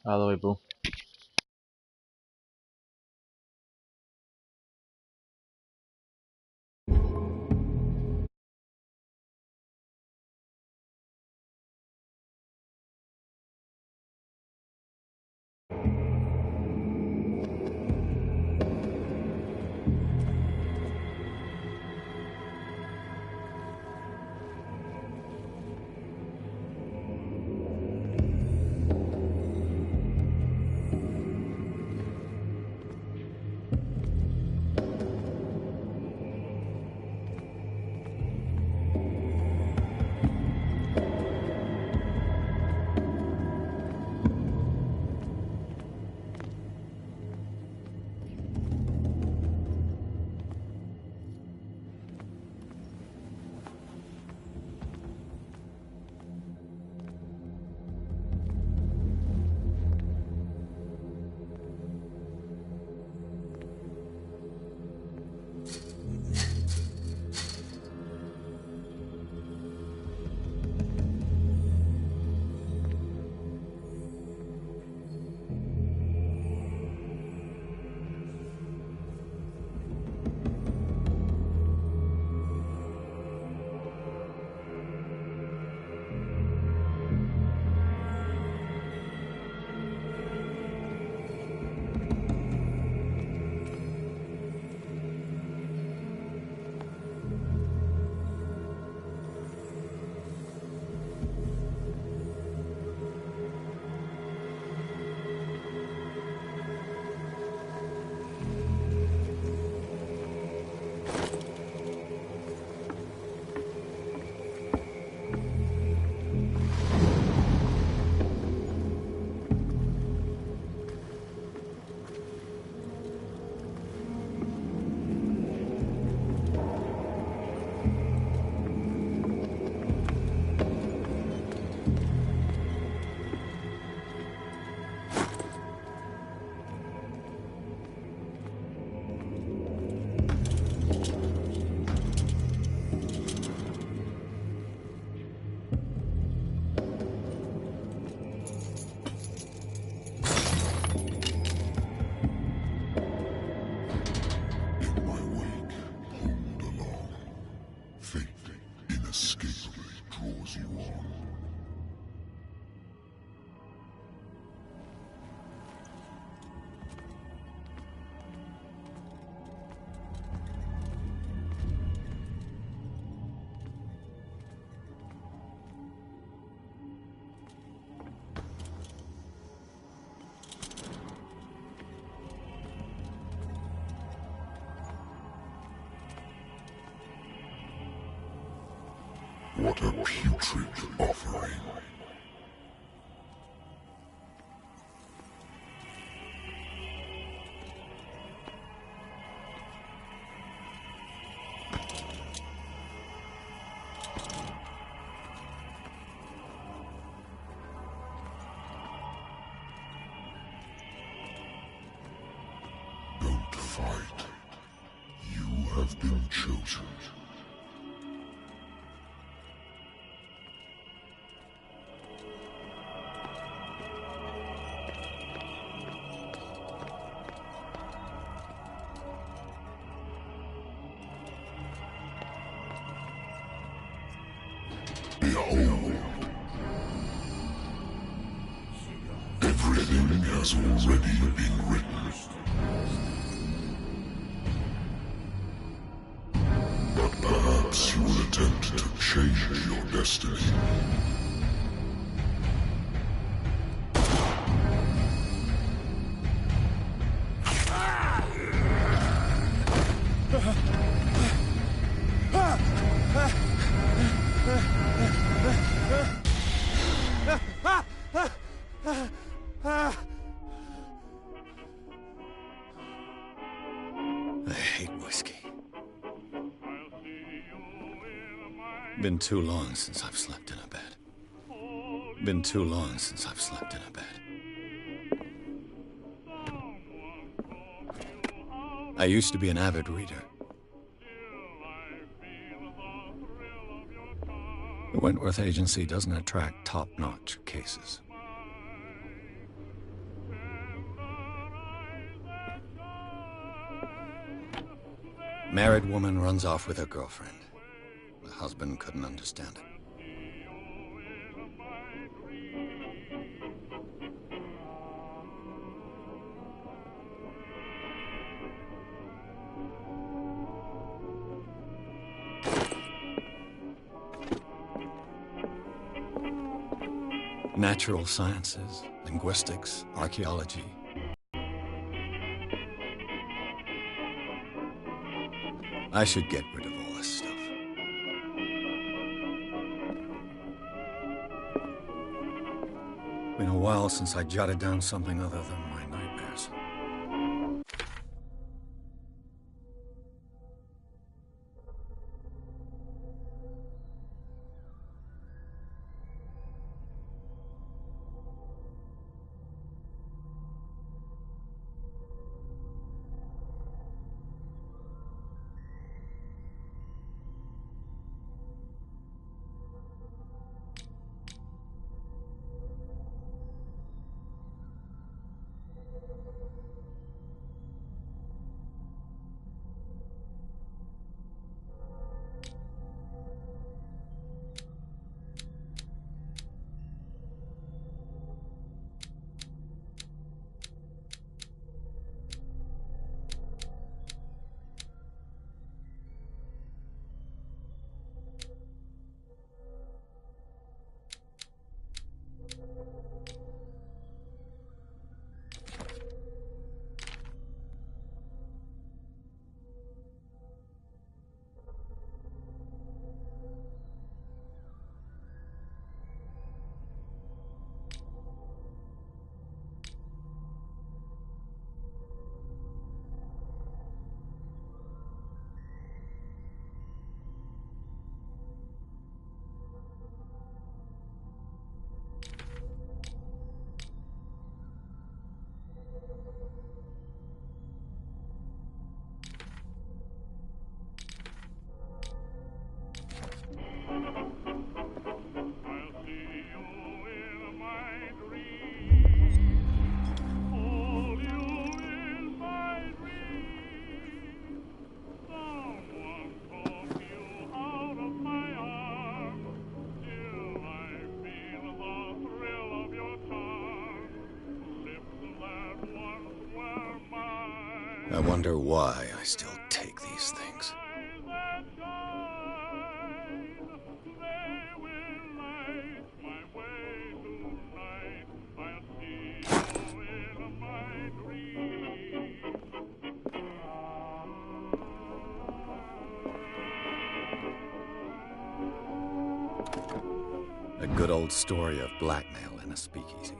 Ahoj, bro. What a putrid offering. Don't fight. You have been chosen. Behold. Everything has already been written. But perhaps you will attempt to change your destiny. I hate whiskey. Been too long since I've slept in a bed. Been too long since I've slept in a bed. I used to be an avid reader. The Wentworth Agency doesn't attract top-notch cases. Married woman runs off with her girlfriend. The husband couldn't understand it. Natural sciences, linguistics, archaeology. I should get rid of all this stuff. Been a while since I jotted down something other than my nightmares. I wonder why I still take these things. A good old story of blackmail in a speakeasy.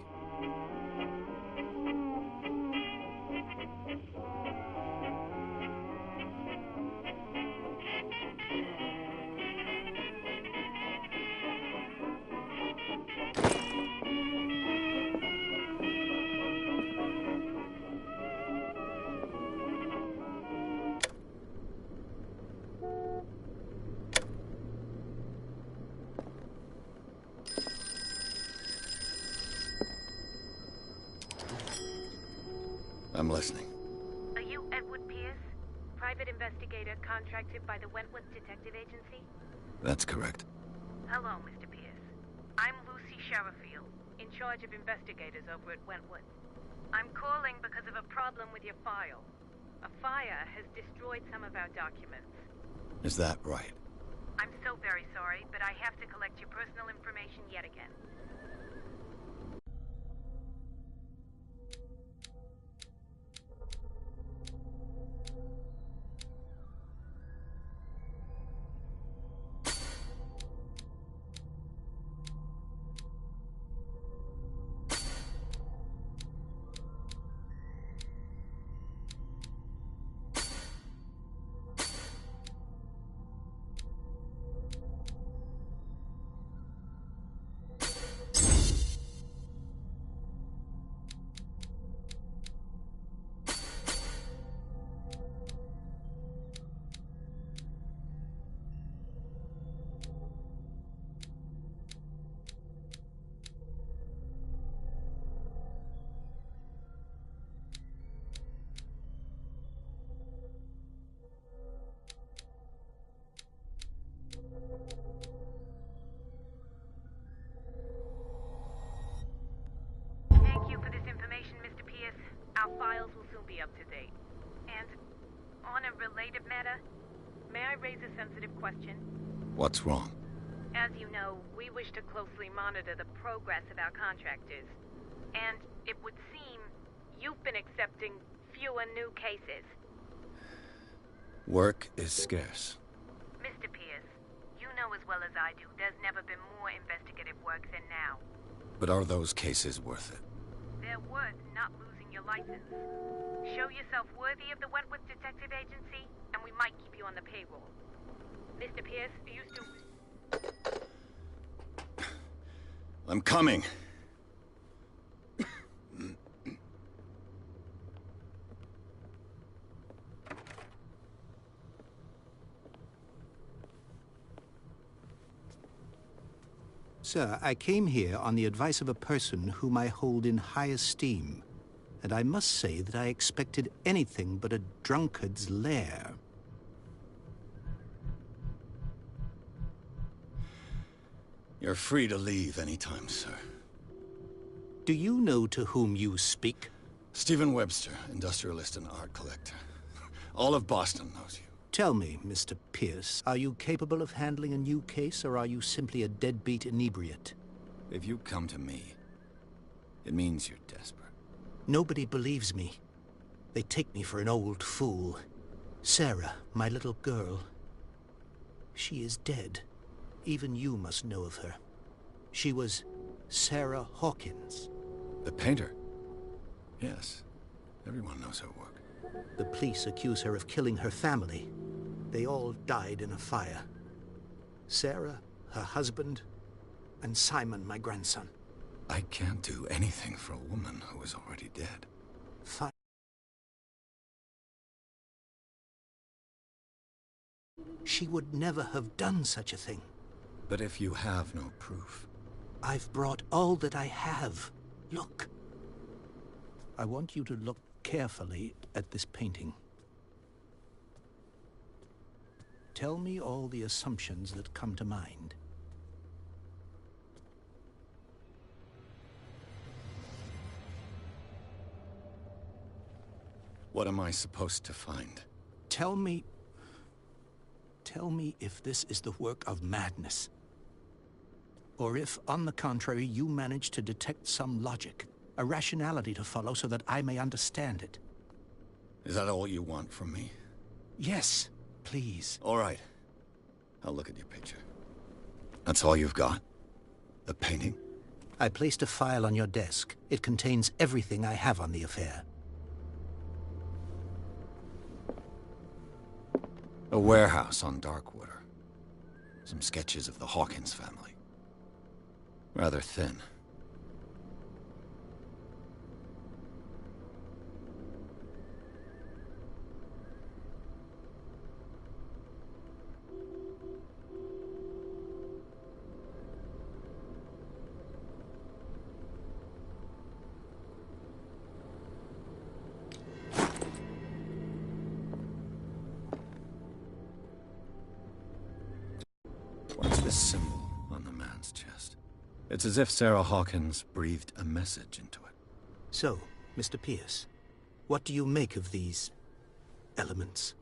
I'm listening. Are you Edward Pierce, private investigator contracted by the Wentworth Detective Agency? That's correct. Hello, Mr. Pierce. I'm Lucy Sherifield, in charge of investigators over at Wentworth. I'm calling because of a problem with your file. A fire has destroyed some of our documents. Is that right? I'm so very sorry, but I have to collect your personal information yet again. Our files will soon be up to date. And on a related matter, may I raise a sensitive question? What's wrong? As you know, we wish to closely monitor the progress of our contractors. And it would seem you've been accepting fewer new cases. Work is scarce. Mr. Pierce, you know as well as I do, there's never been more investigative work than now. But are those cases worth it? They're worth not losing your license. Show yourself worthy of the Wentworth Detective Agency, and we might keep you on the payroll. Mr. Pierce, are you still... I'm coming. Sir, I came here on the advice of a person whom I hold in high esteem, and I must say that I expected anything but a drunkard's lair. You're free to leave anytime, sir. Do you know to whom you speak? Stephen Webster, industrialist and art collector. All of Boston knows you. Tell me, Mr. Pierce, are you capable of handling a new case, or are you simply a deadbeat inebriate? If you come to me, it means you're desperate. Nobody believes me. They take me for an old fool. Sarah, my little girl, she is dead. Even you must know of her. She was Sarah Hawkins. The painter? Yes. Everyone knows her work. The police accuse her of killing her family. They all died in a fire. Sarah, her husband, and Simon, my grandson. I can't do anything for a woman who is already dead. She would never have done such a thing. But if you have no proof... I've brought all that I have. Look. I want you to look carefully at this painting. Tell me all the assumptions that come to mind. What am I supposed to find? Tell me if this is the work of madness. Or if, on the contrary, you manage to detect some logic, a rationality to follow so that I may understand it. Is that all you want from me? Yes, please. All right. I'll look at your picture. That's all you've got? The painting? I placed a file on your desk. It contains everything I have on the affair. A warehouse on Darkwater. Some sketches of the Hawkins family. Rather thin. What's this symbol on the man's chest? It's as if Sarah Hawkins breathed a message into it. So, Mr. Pierce, what do you make of these elements?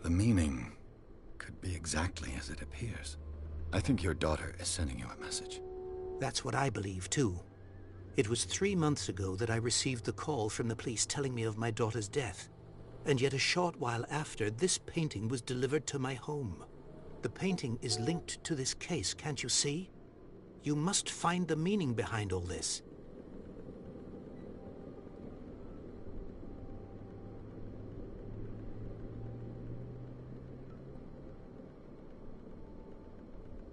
The meaning could be exactly as it appears. I think your daughter is sending you a message. That's what I believe, too. It was 3 months ago that I received the call from the police telling me of my daughter's death. And yet a short while after, this painting was delivered to my home. The painting is linked to this case, can't you see? You must find the meaning behind all this.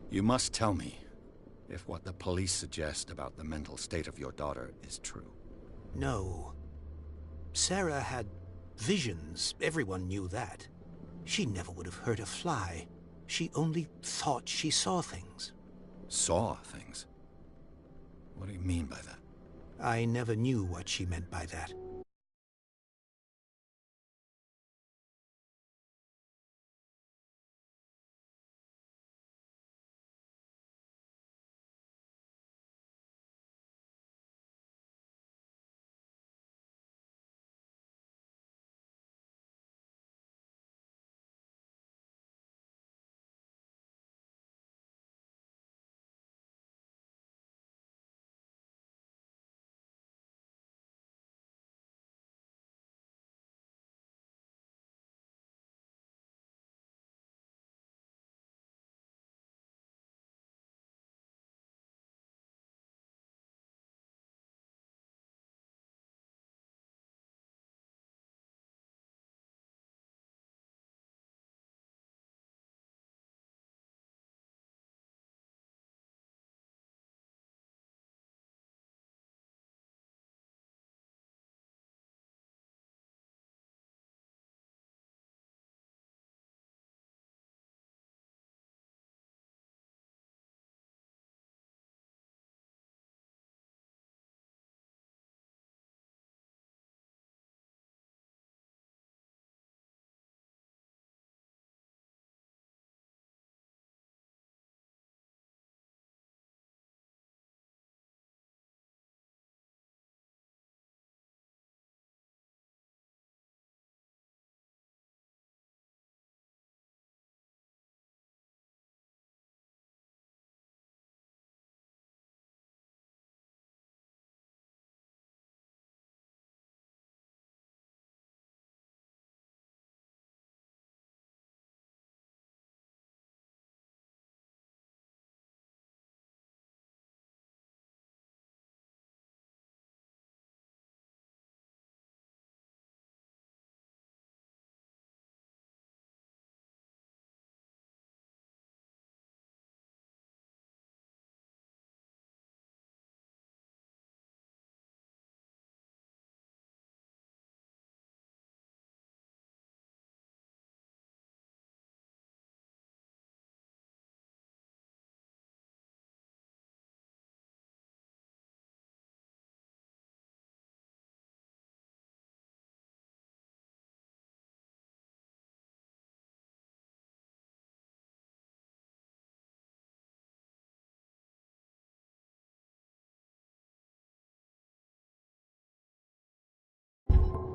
You must tell me if what the police suggest about the mental state of your daughter is true. No. Sarah had visions. Everyone knew that. She never would have hurt a fly. She only thought she saw things. Saw things? What do you mean by that? I never knew what she meant by that.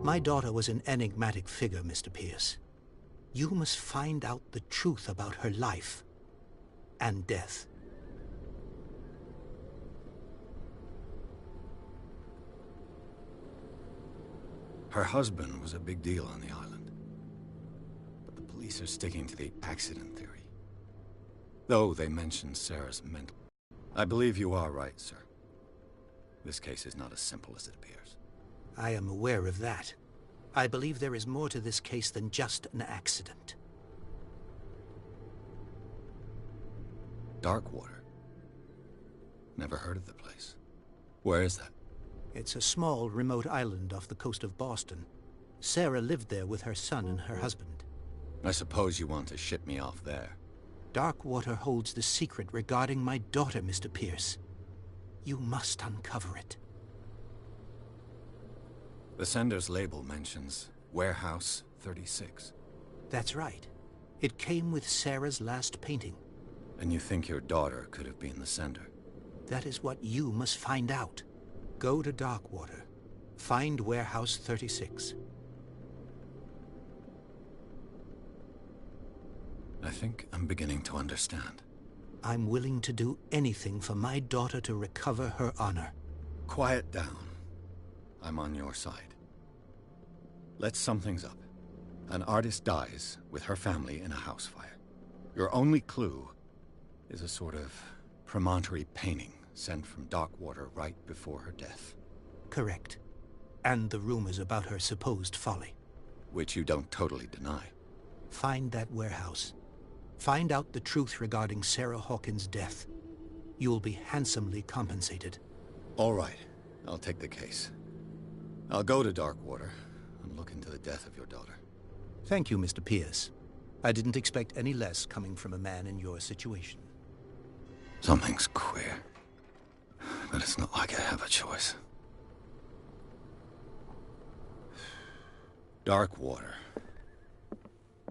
My daughter was an enigmatic figure, Mr. Pierce. You must find out the truth about her life and death. Her husband was a big deal on the island. But the police are sticking to the accident theory. Though they mentioned Sarah's mental... I believe you are right, sir. This case is not as simple as it appears. I am aware of that. I believe there is more to this case than just an accident. Darkwater. Never heard of the place. Where is that? It's a small, remote island off the coast of Boston. Sarah lived there with her son and her husband. I suppose you want to ship me off there. Darkwater holds the secret regarding my daughter, Mr. Pierce. You must uncover it. The sender's label mentions Warehouse 36. That's right. It came with Sarah's last painting. And you think your daughter could have been the sender? That is what you must find out. Go to Darkwater. Find Warehouse 36. I think I'm beginning to understand. I'm willing to do anything for my daughter to recover her honor. Quiet down. I'm on your side. Let's sum things up. An artist dies with her family in a house fire. Your only clue is a sort of promontory painting sent from Darkwater right before her death. Correct. And the rumors about her supposed folly. Which you don't totally deny. Find that warehouse. Find out the truth regarding Sarah Hawkins' death. You'll be handsomely compensated. All right. I'll take the case. I'll go to Darkwater and look into the death of your daughter. Thank you, Mr. Pierce. I didn't expect any less coming from a man in your situation. Something's queer. But it's not like I have a choice. Darkwater.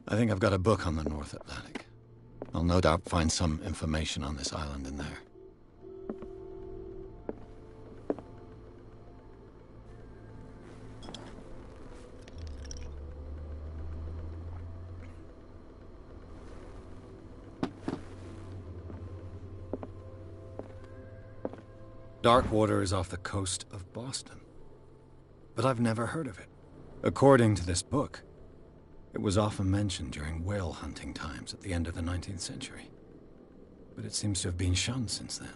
I think I've got a book on the North Atlantic. I'll no doubt find some information on this island in there. Darkwater is off the coast of Boston. But I've never heard of it. According to this book, it was often mentioned during whale hunting times at the end of the 19th century. But it seems to have been shunned since then.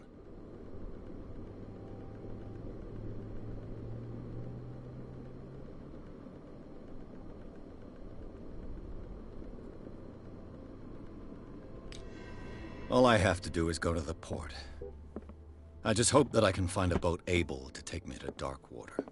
All I have to do is go to the port. I just hope that I can find a boat able to take me to Darkwater.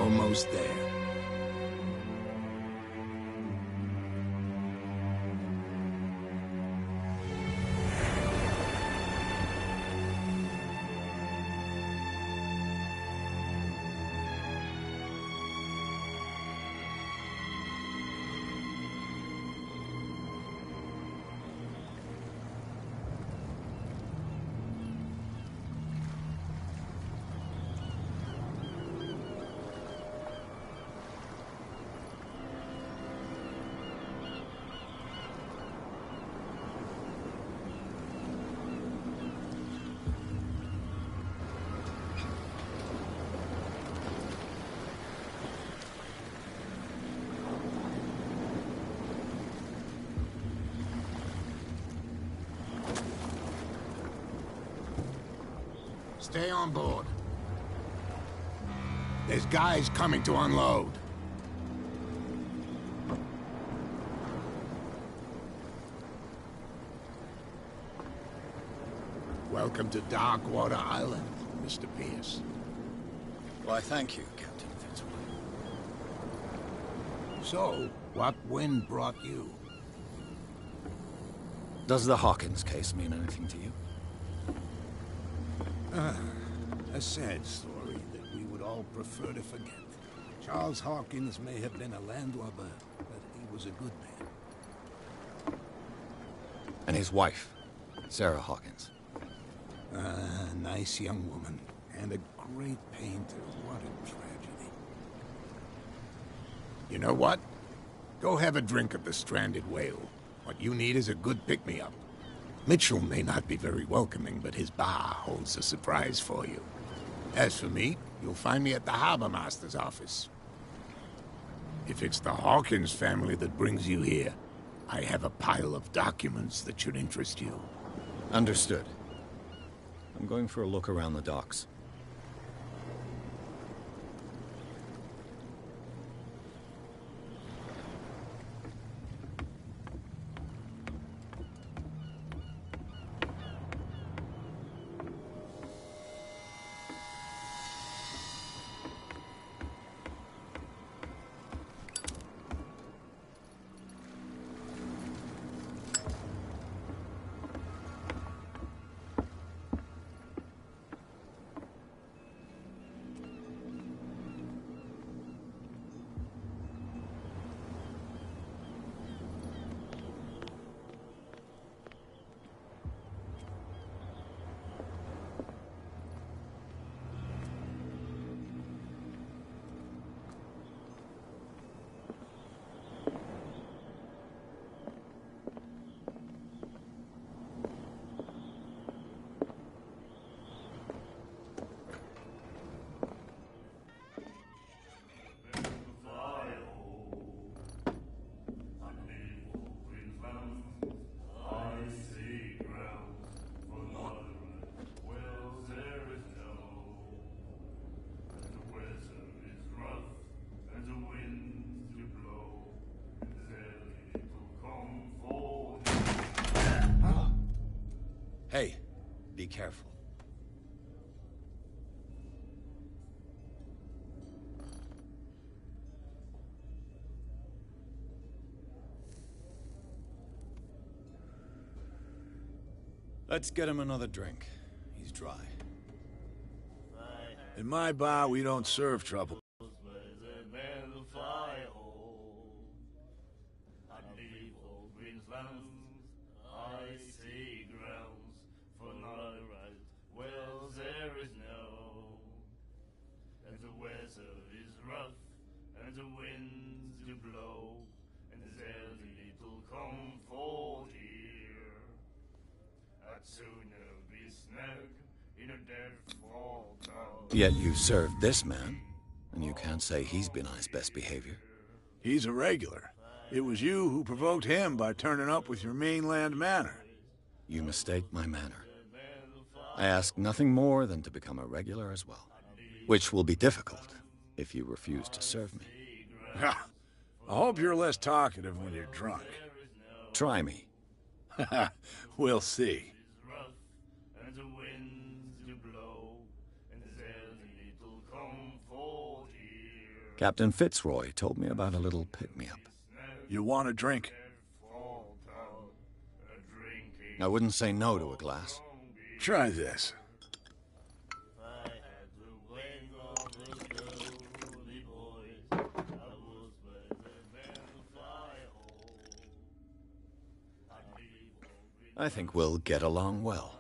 almost there. Stay on board. There's guys coming to unload. Welcome to Darkwater Island, Mr. Pierce. Why, thank you, Captain Fitzroy. So, what wind brought you? Does the Hawkins case mean anything to you? A sad story that we would all prefer to forget. Charles Hawkins may have been a landlubber, but he was a good man. And his wife, Sarah Hawkins. A nice young woman, and a great painter. What a tragedy. You know what? Go have a drink at the Stranded Whale. What you need is a good pick-me-up. Mitchell may not be very welcoming, but his bar holds a surprise for you. As for me, you'll find me at the Harbor Master's office. If it's the Hawkins family that brings you here, I have a pile of documents that should interest you. Understood. I'm going for a look around the docks. Hey, be careful. Let's get him another drink. He's dry. In my bar, we don't serve trouble. Yet you served this man, and you can't say he's been on his best behavior. He's a regular. It was you who provoked him by turning up with your mainland manner. You mistake my manner. I ask nothing more than to become a regular as well, which will be difficult if you refuse to serve me. I hope you're less talkative when you're drunk. Try me. We'll see. Captain Fitzroy told me about a little pick-me-up. You want a drink? I wouldn't say no to a glass. Try this. I think we'll get along well.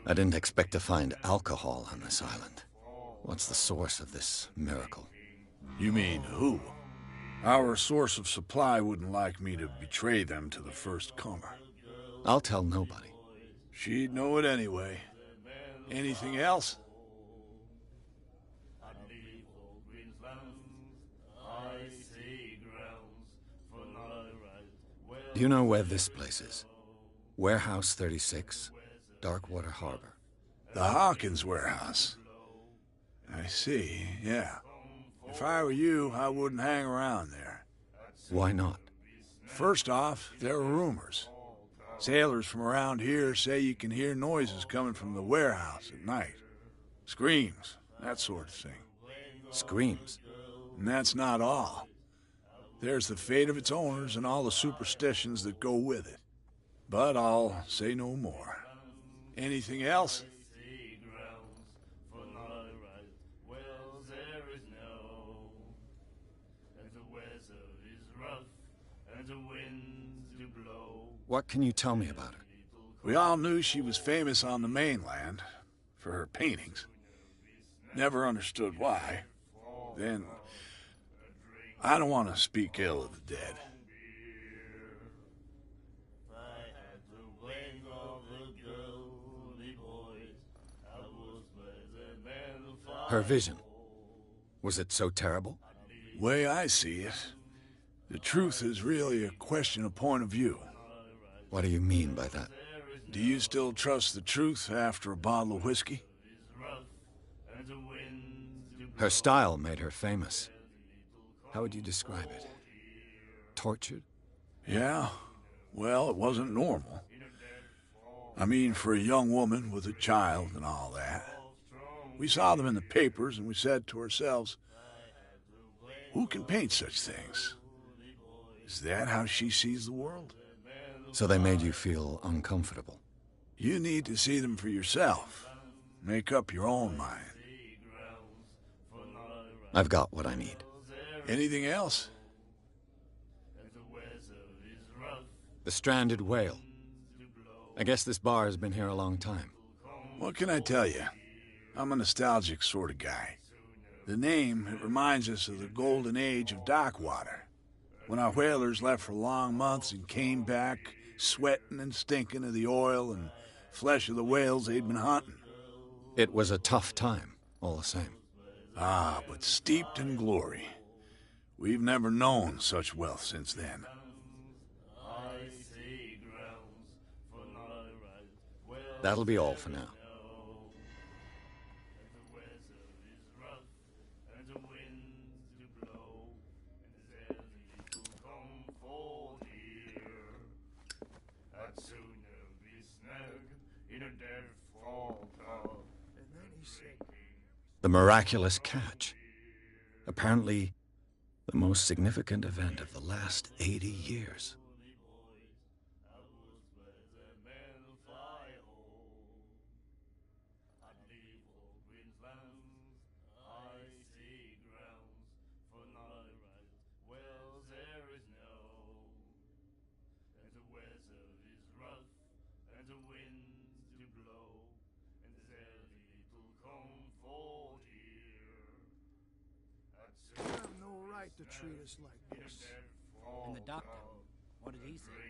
I didn't expect to find alcohol on this island. What's the source of this miracle? You mean who? Our source of supply wouldn't like me to betray them to the first comer. I'll tell nobody. She'd know it anyway. Anything else? Do you know where this place is? Warehouse 36, Darkwater Harbor. The Hawkins warehouse. I see, yeah. If I were you, I wouldn't hang around there. Why not? First off, there are rumors. Sailors from around here say you can hear noises coming from the warehouse at night. Screams, that sort of thing. Screams? And that's not all. There's the fate of its owners and all the superstitions that go with it. But I'll say no more. Anything else? What can you tell me about her? We all knew she was famous on the mainland for her paintings. Never understood why. Then, I don't want to speak ill of the dead. Her vision. Was it so terrible? Way I see it, the truth is really a question of point of view. What do you mean by that? Do you still trust the truth after a bottle of whiskey? Her style made her famous. How would you describe it? Tortured? Yeah. Well, it wasn't normal. I mean, for a young woman with a child and all that. We saw them in the papers and we said to ourselves, who can paint such things? Is that how she sees the world? So they made you feel uncomfortable? You need to see them for yourself. Make up your own mind. I've got what I need. Anything else? The stranded whale. I guess this bar has been here a long time. What can I tell you? I'm a nostalgic sort of guy. The name, it reminds us of the golden age of dockwater, when our whalers left for long months and came back sweating and stinking of the oil and flesh of the whales they'd been hunting. It was a tough time, all the same. Ah, but steeped in glory. We've never known such wealth since then. That'll be all for now. The miraculous catch. Apparently, the most significant event of the last 80 years. To treat us like this. And the doctor, what did he say?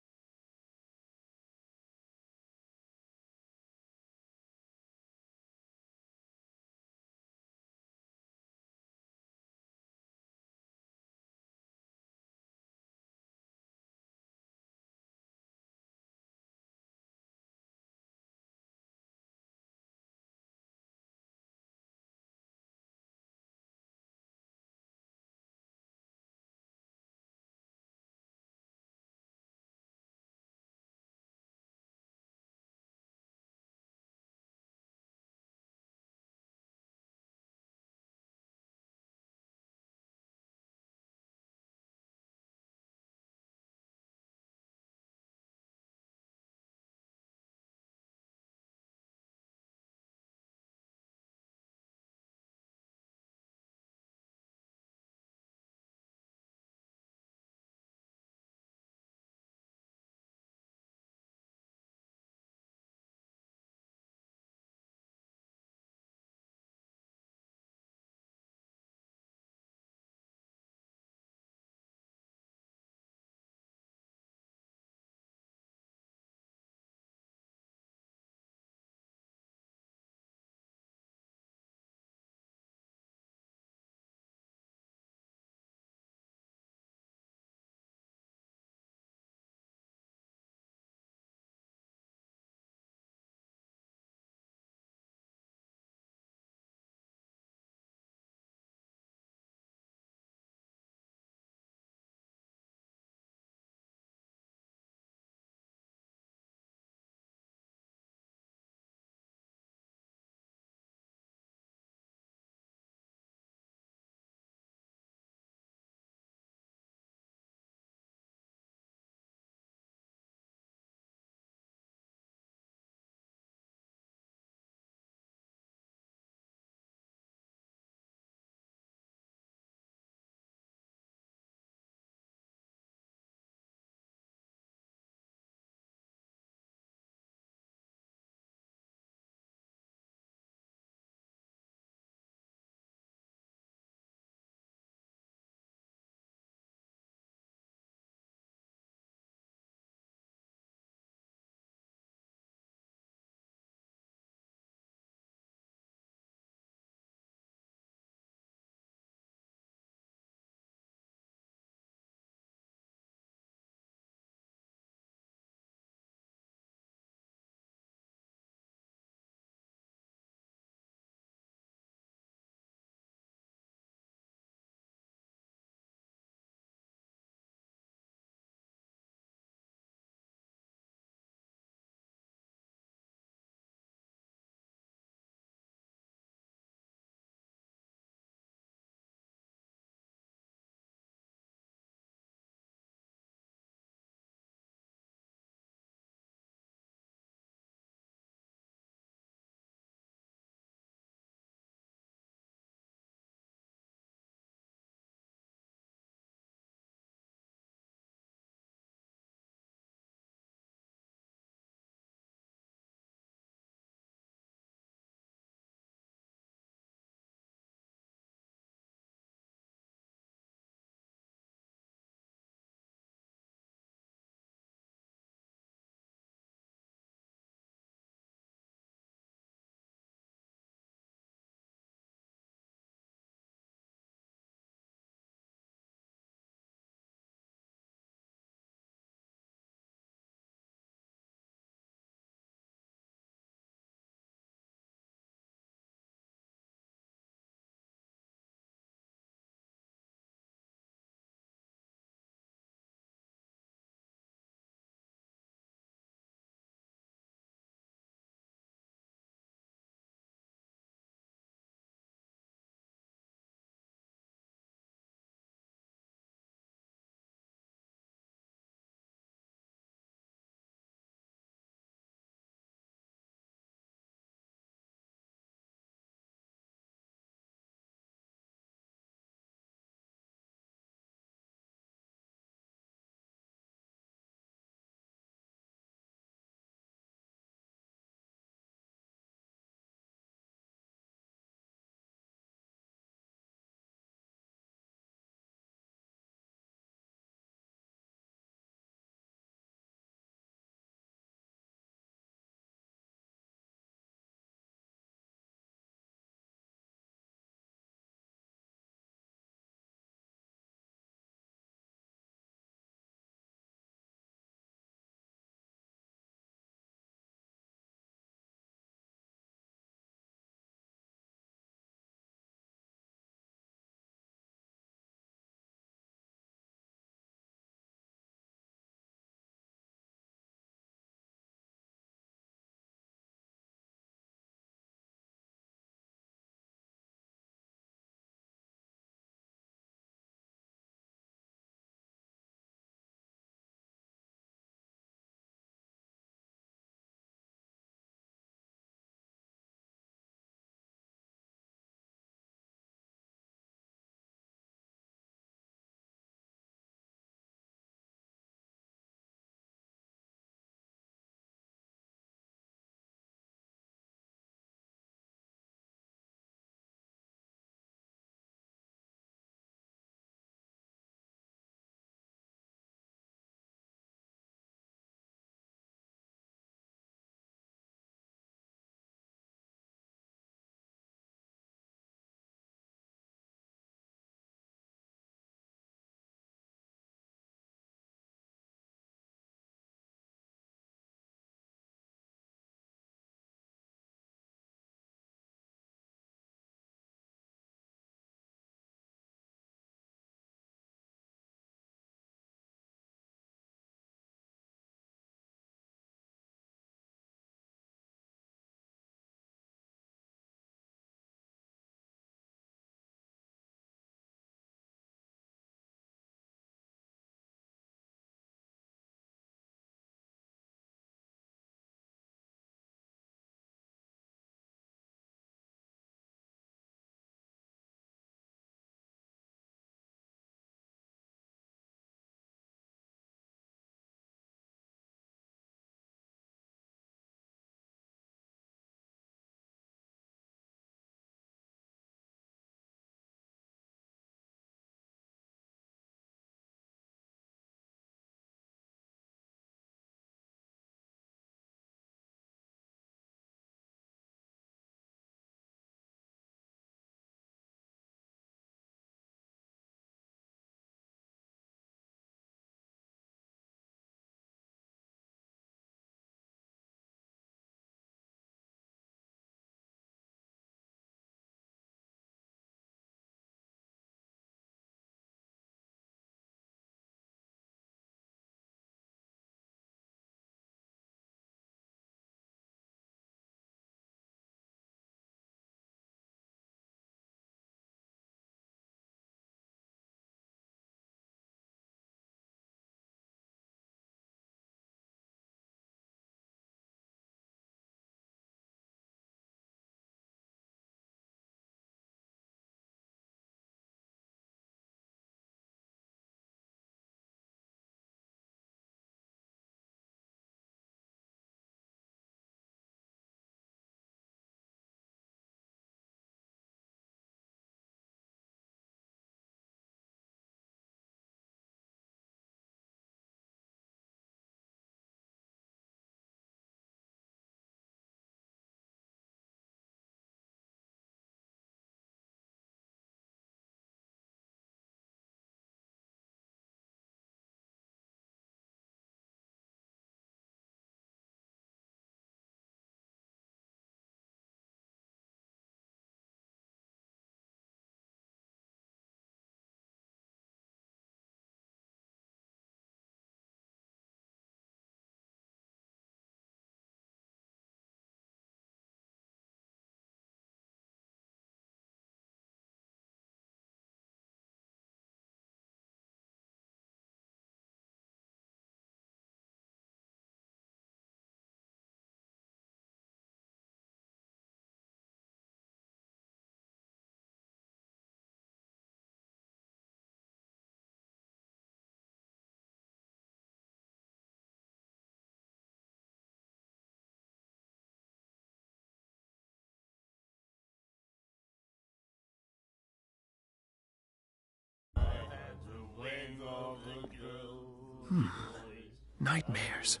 Nightmares.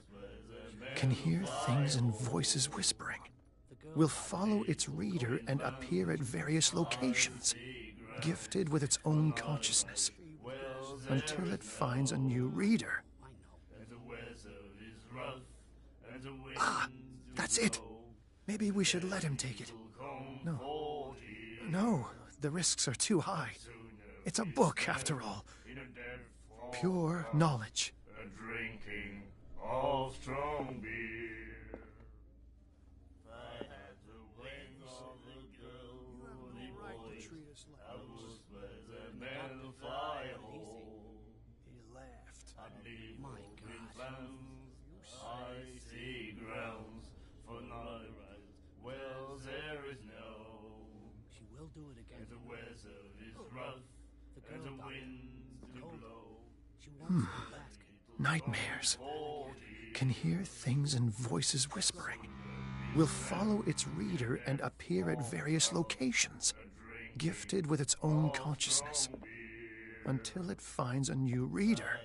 Can hear things and voices whispering. Will follow its reader and appear at various locations, gifted with its own consciousness, until it finds a new reader. Ah, that's it. Maybe we should let him take it. No, the risks are too high. It's a book, after all. Pure knowledge. Drinking of strong beer. I had the wings of the girly boys. I was with the man of fire. He laughed. I'd leave open plans, icy grounds, for not right. Well, there is no. She will do it again. The weather is rough, and the winds do blow. She wants the basket. Nightmares. Can hear things and voices whispering. Will follow its reader and appear at various locations, gifted with its own consciousness, until it finds a new reader.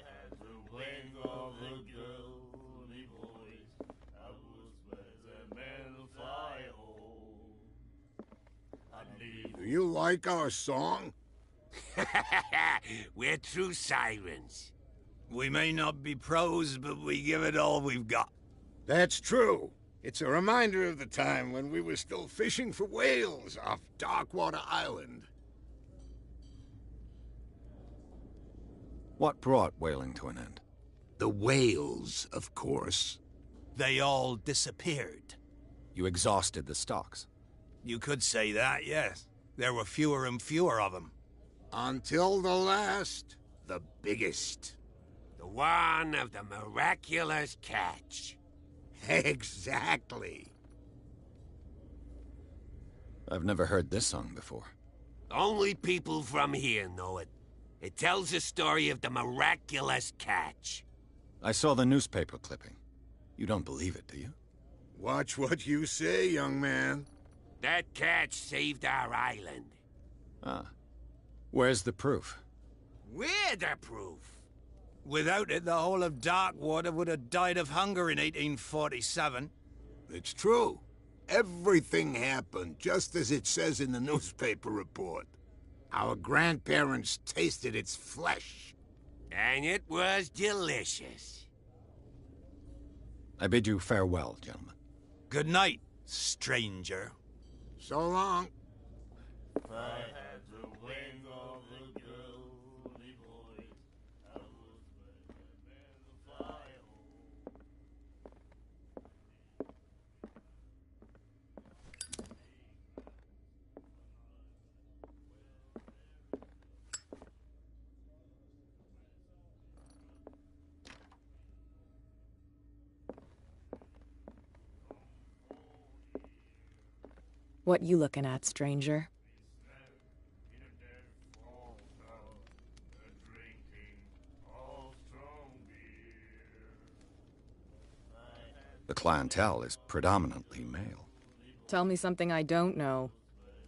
Do you like our song? We're true sirens. We may not be pros, but we give it all we've got. That's true. It's a reminder of the time when we were still fishing for whales off Darkwater Island. What brought whaling to an end? The whales, of course. They all disappeared. You exhausted the stocks. You could say that, yes. There were fewer and fewer of them. Until the last, the biggest. The one of the miraculous catch. Exactly. I've never heard this song before. Only people from here know it. It tells the story of the miraculous catch. I saw the newspaper clipping. You don't believe it, do you? Watch what you say, young man. That catch saved our island. Ah. Where's the proof? We're the proof. Without it, the whole of Darkwater would have died of hunger in 1847. It's true. Everything happened just as it says in the newspaper report. Our grandparents tasted its flesh. And it was delicious. I bid you farewell, gentlemen. Good night, stranger. So long. I had the wing of the girly boys. I was with the man of fire. What you looking at, stranger? The clientele is predominantly male. Tell me something I don't know.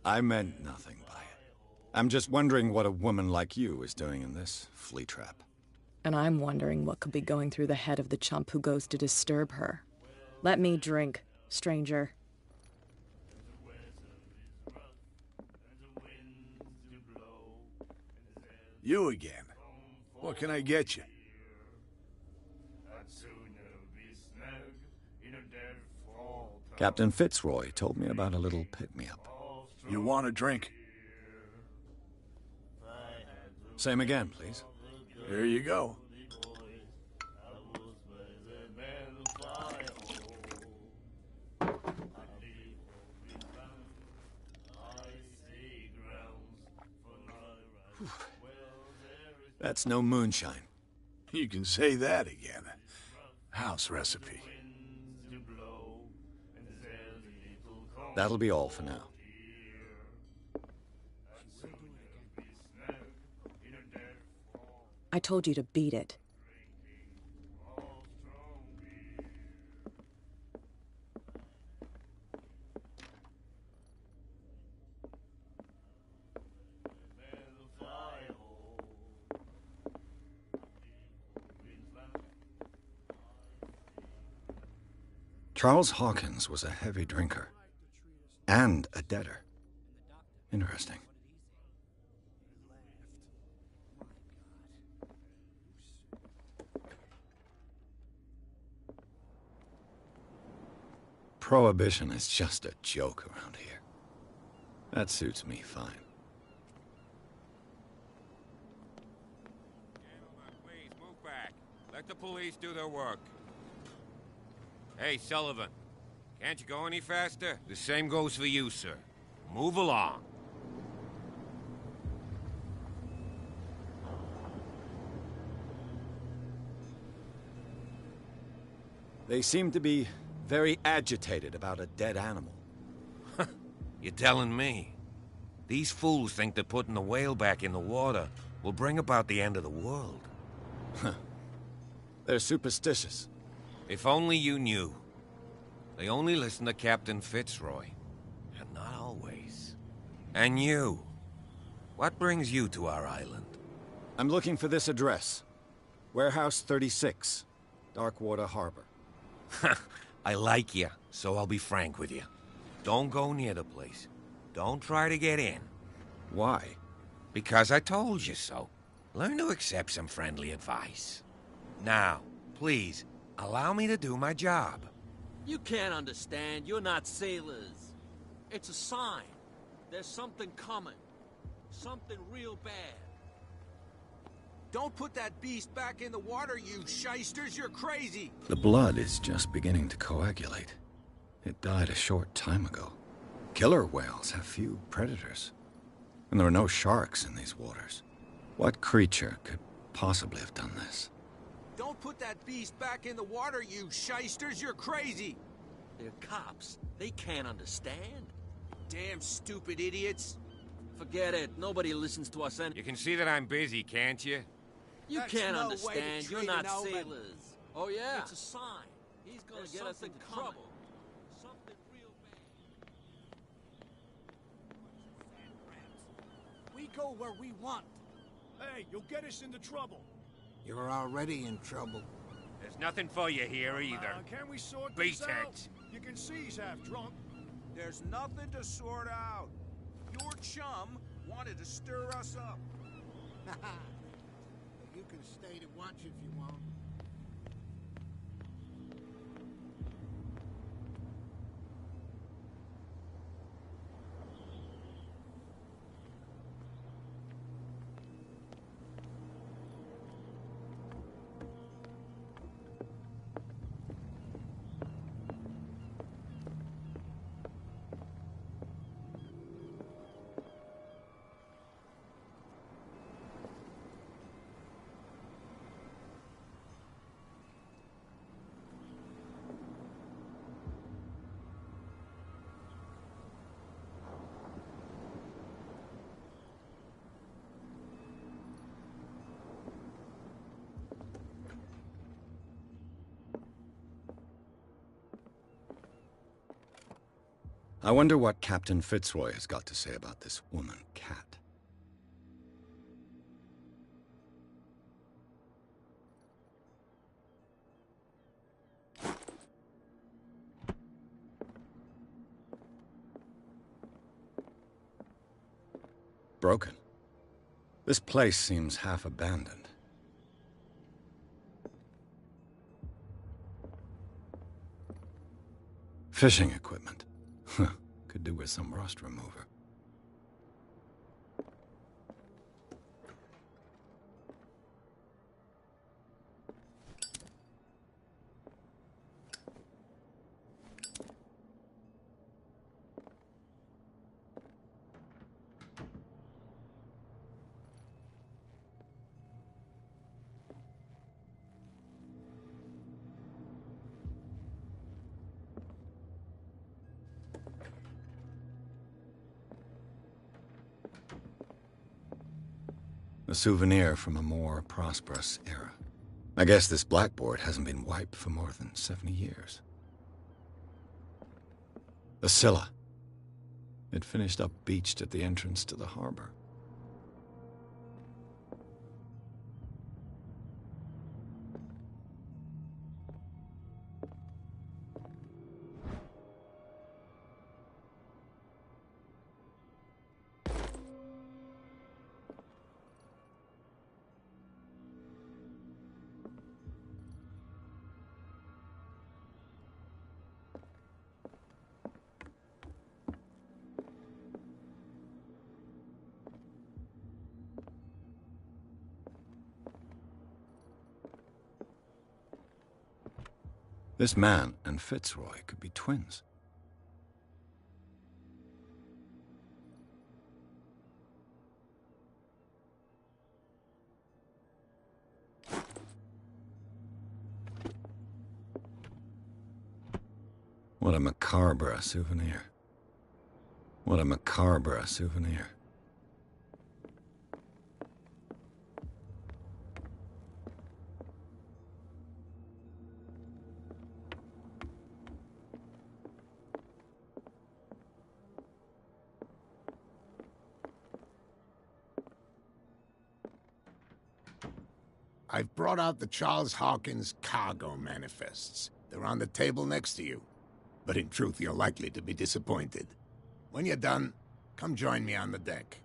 I meant nothing by it. I'm just wondering what a woman like you is doing in this flea trap. And I'm wondering what could be going through the head of the chump who goes to disturb her. Let me drink, stranger. You again. What can I get you? Captain Fitzroy told me about a little pick-me-up. You want a drink? Same again, please. Here you go. That's no moonshine. You can say that again. House recipe. That'll be all for now. I told you to beat it. Charles Hawkins was a heavy drinker. And a debtor. Interesting. Prohibition is just a joke around here. That suits me fine. Gentlemen, please move back. Let the police do their work. Hey, Sullivan. Can't you go any faster? The same goes for you, sir. Move along. They seem to be very agitated about a dead animal. You're telling me? These fools think that putting the whale back in the water will bring about the end of the world. They're superstitious. If only you knew. They only listen to Captain Fitzroy. And not always. And you. What brings you to our island? I'm looking for this address. Warehouse 36, Darkwater Harbor. I like you, so I'll be frank with you. Don't go near the place. Don't try to get in. Why? Because I told you so. Learn to accept some friendly advice. Now, please, allow me to do my job. You can't understand. You're not sailors. It's a sign. There's something coming. Something real bad. Don't put that beast back in the water, you shysters. You're crazy. The blood is just beginning to coagulate. It died a short time ago. Killer whales have few predators. And there are no sharks in these waters. What creature could possibly have done this? Don't put that beast back in the water, you shysters. You're crazy. They're cops. They can't understand. Damn stupid idiots. Forget it. Nobody listens to us You can see that I'm busy, can't you? You That's can't no understand. You're not sailors. Oh, yeah? It's a sign. He's gonna get us into trouble. Something real bad. We go where we want. Hey, you'll get us into trouble. You're already in trouble. There's nothing for you here either. Can we sort this out? Beatheads. You can see he's half drunk. There's nothing to sort out. Your chum wanted to stir us up. You can stay to watch if you want. I wonder what Captain Fitzroy has got to say about this woman, Cat. Broken. This place seems half abandoned. Fishing equipment. Could do with some rust remover. A souvenir from a more prosperous era. I guess this blackboard hasn't been wiped for more than 70 years. The Scylla. It finished up beached at the entrance to the harbor. This man and Fitzroy could be twins. What a macabre souvenir. What a macabre souvenir. I've brought out the Charles Hawkins cargo manifests. They're on the table next to you. But in truth, you're likely to be disappointed. When you're done, come join me on the deck.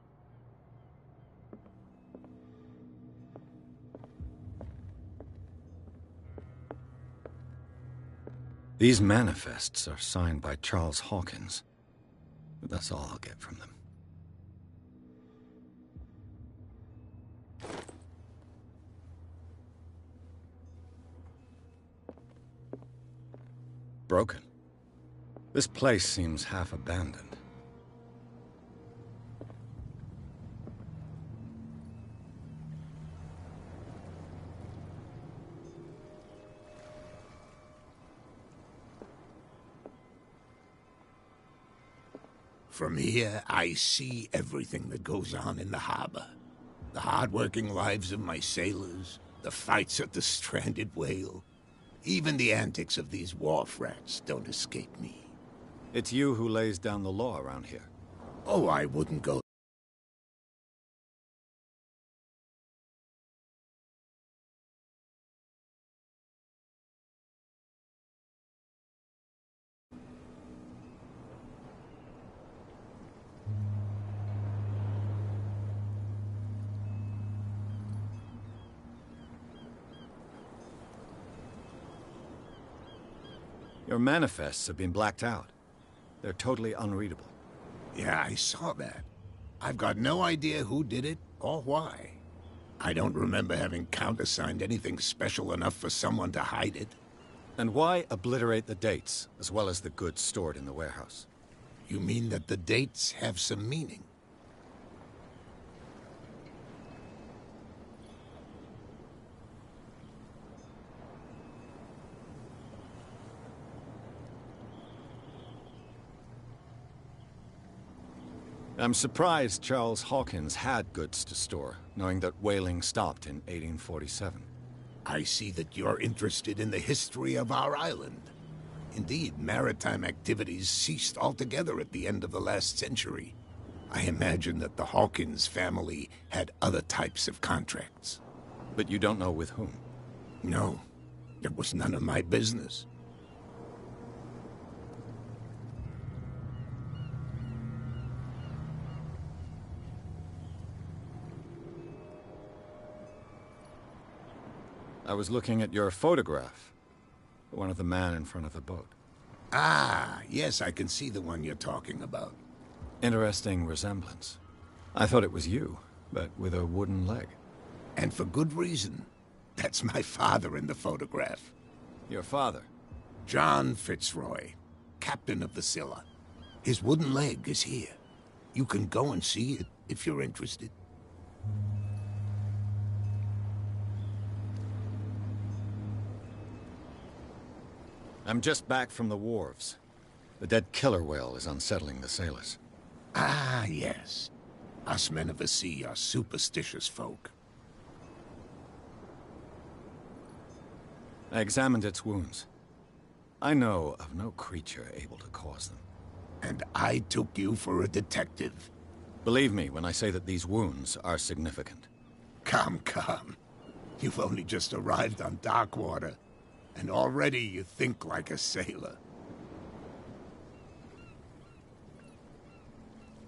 These manifests are signed by Charles Hawkins, but that's all I'll get from them. Broken. This place seems half abandoned. From here, I see everything that goes on in the harbor. The hard-working lives of my sailors, the fights at the stranded whale. Even the antics of these wharf rats don't escape me. It's you who lays down the law around here. Oh, I wouldn't go. Your manifests have been blacked out. They're totally unreadable. Yeah, I saw that. I've got no idea who did it or why. I don't remember having countersigned anything special enough for someone to hide it. And why obliterate the dates, as well as the goods stored in the warehouse? You mean that the dates have some meaning? I'm surprised Charles Hawkins had goods to store, knowing that whaling stopped in 1847. I see that you're interested in the history of our island. Indeed, maritime activities ceased altogether at the end of the last century. I imagine that the Hawkins family had other types of contracts. But you don't know with whom? No, it was none of my business. I was looking at your photograph. One of the man in front of the boat. Ah, yes, I can see the one you're talking about. Interesting resemblance. I thought it was you, but with a wooden leg. And for good reason. That's my father in the photograph. Your father? John Fitzroy, captain of the Scylla. His wooden leg is here. You can go and see it if you're interested. I'm just back from the wharves. The dead killer whale is unsettling the sailors. Ah, yes. Us men of the sea are superstitious folk. I examined its wounds. I know of no creature able to cause them. And I took you for a detective. Believe me when I say that these wounds are significant. Come, come. You've only just arrived on Darkwater. And already you think like a sailor.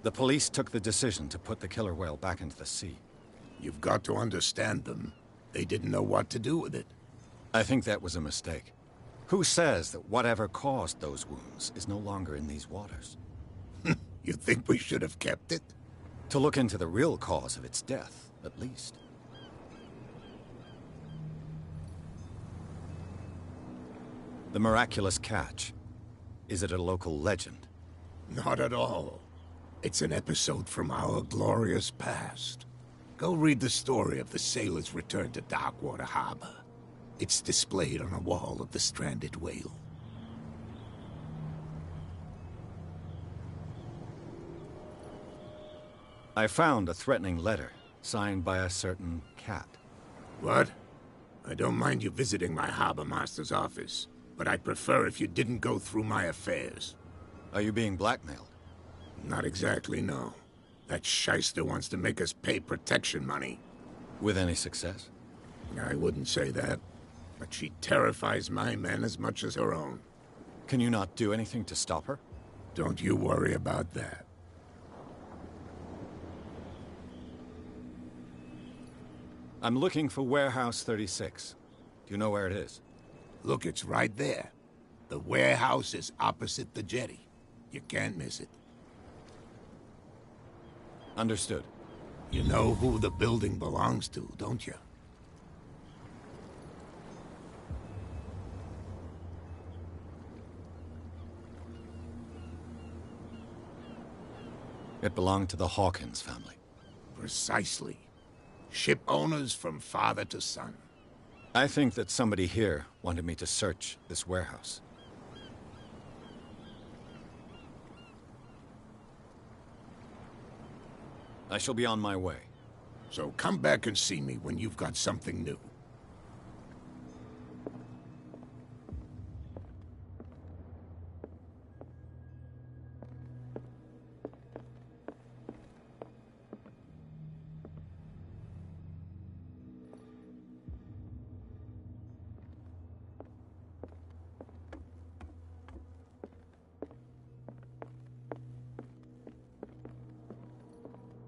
The police took the decision to put the killer whale back into the sea. You've got to understand them. They didn't know what to do with it. I think that was a mistake. Who says that whatever caused those wounds is no longer in these waters? You think we should have kept it? To look into the real cause of its death, at least. The miraculous catch. Is it a local legend? Not at all. It's an episode from our glorious past. Go read the story of the sailor's return to Darkwater Harbor. It's displayed on a wall of the stranded whale. I found a threatening letter, signed by a certain cat. What? I don't mind you visiting my harbor master's office, but I'd prefer if you didn't go through my affairs. Are you being blackmailed? Not exactly, no. That shyster wants to make us pay protection money. With any success? I wouldn't say that, but she terrifies my men as much as her own. Can you not do anything to stop her? Don't you worry about that. I'm looking for Warehouse 36. Do you know where it is? Look, it's right there. The warehouse is opposite the jetty. You can't miss it. Understood. You know who the building belongs to, don't you? It belonged to the Hawkins family. Precisely. Ship owners from father to son. I think that somebody here wanted me to search this warehouse. I shall be on my way. So come back and see me when you've got something new.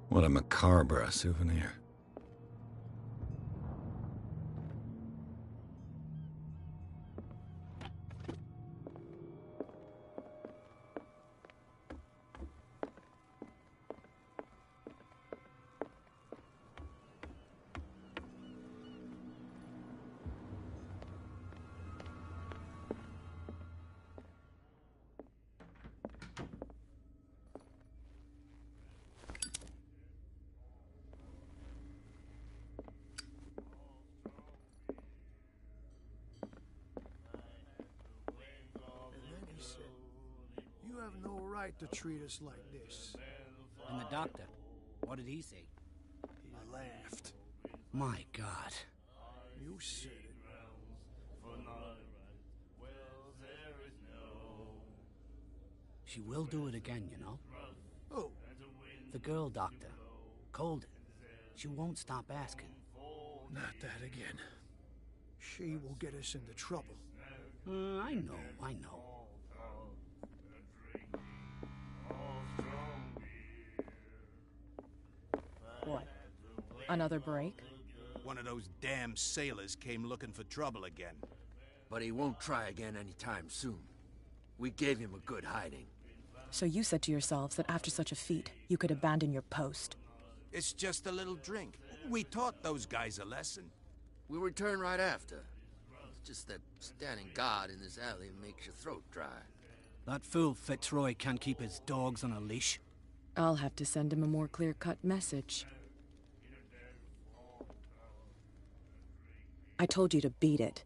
What a macabre souvenir. You have no right to treat us like this. And the doctor, what did he say? He laughed. My God. You said it. She will do it again, you know? Oh. The girl doctor. Colden. She won't stop asking. Not that again. She will get us into trouble. I know. What? Another break? One of those damn sailors came looking for trouble again. But he won't try again anytime soon. We gave him a good hiding. So you said to yourselves that after such a feat, you could abandon your post. It's just a little drink. We taught those guys a lesson. We'll return right after. It's just that standing guard in this alley makes your throat dry. That fool Fitzroy can't keep his dogs on a leash. I'll have to send him a more clear-cut message. I told you to beat it.